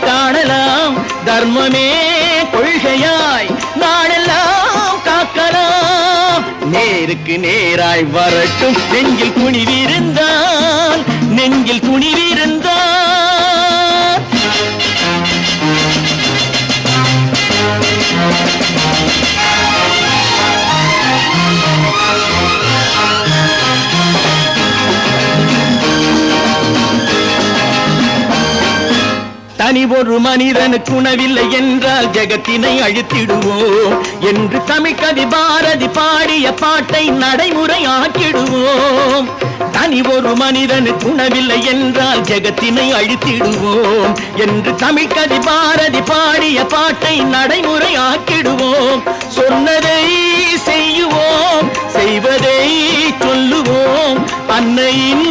காணலாம். தர்மமே கொள்கையாய் நாடெல்லாம் காக்கலாம். நேருக்கு நேராய் வரட்டும் நெஞ்சில் துணிவிருந்தான், நெஞ்சில் துணிவிருந்தான். தனி ஒரு மனிதனுக்கு உணவில்லை என்றால் ஜெகத்தினை அழித்திடுவோம் என்று தமிழ் கவி பாரதி பாடிய பாட்டை நடைமுறை ஆக்கிடுவோம். தனி ஒரு மனிதனுக்கு உணவில்லை என்றால் ஜெகத்தினை அழித்திடுவோம் என்று தமிழ் கவி பாரதி பாடிய பாட்டை நடைமுறை ஆக்கிடுவோம். சொன்னதை செய்யுவோம், செய்வதை சொல்லுவோம், அன்னையின்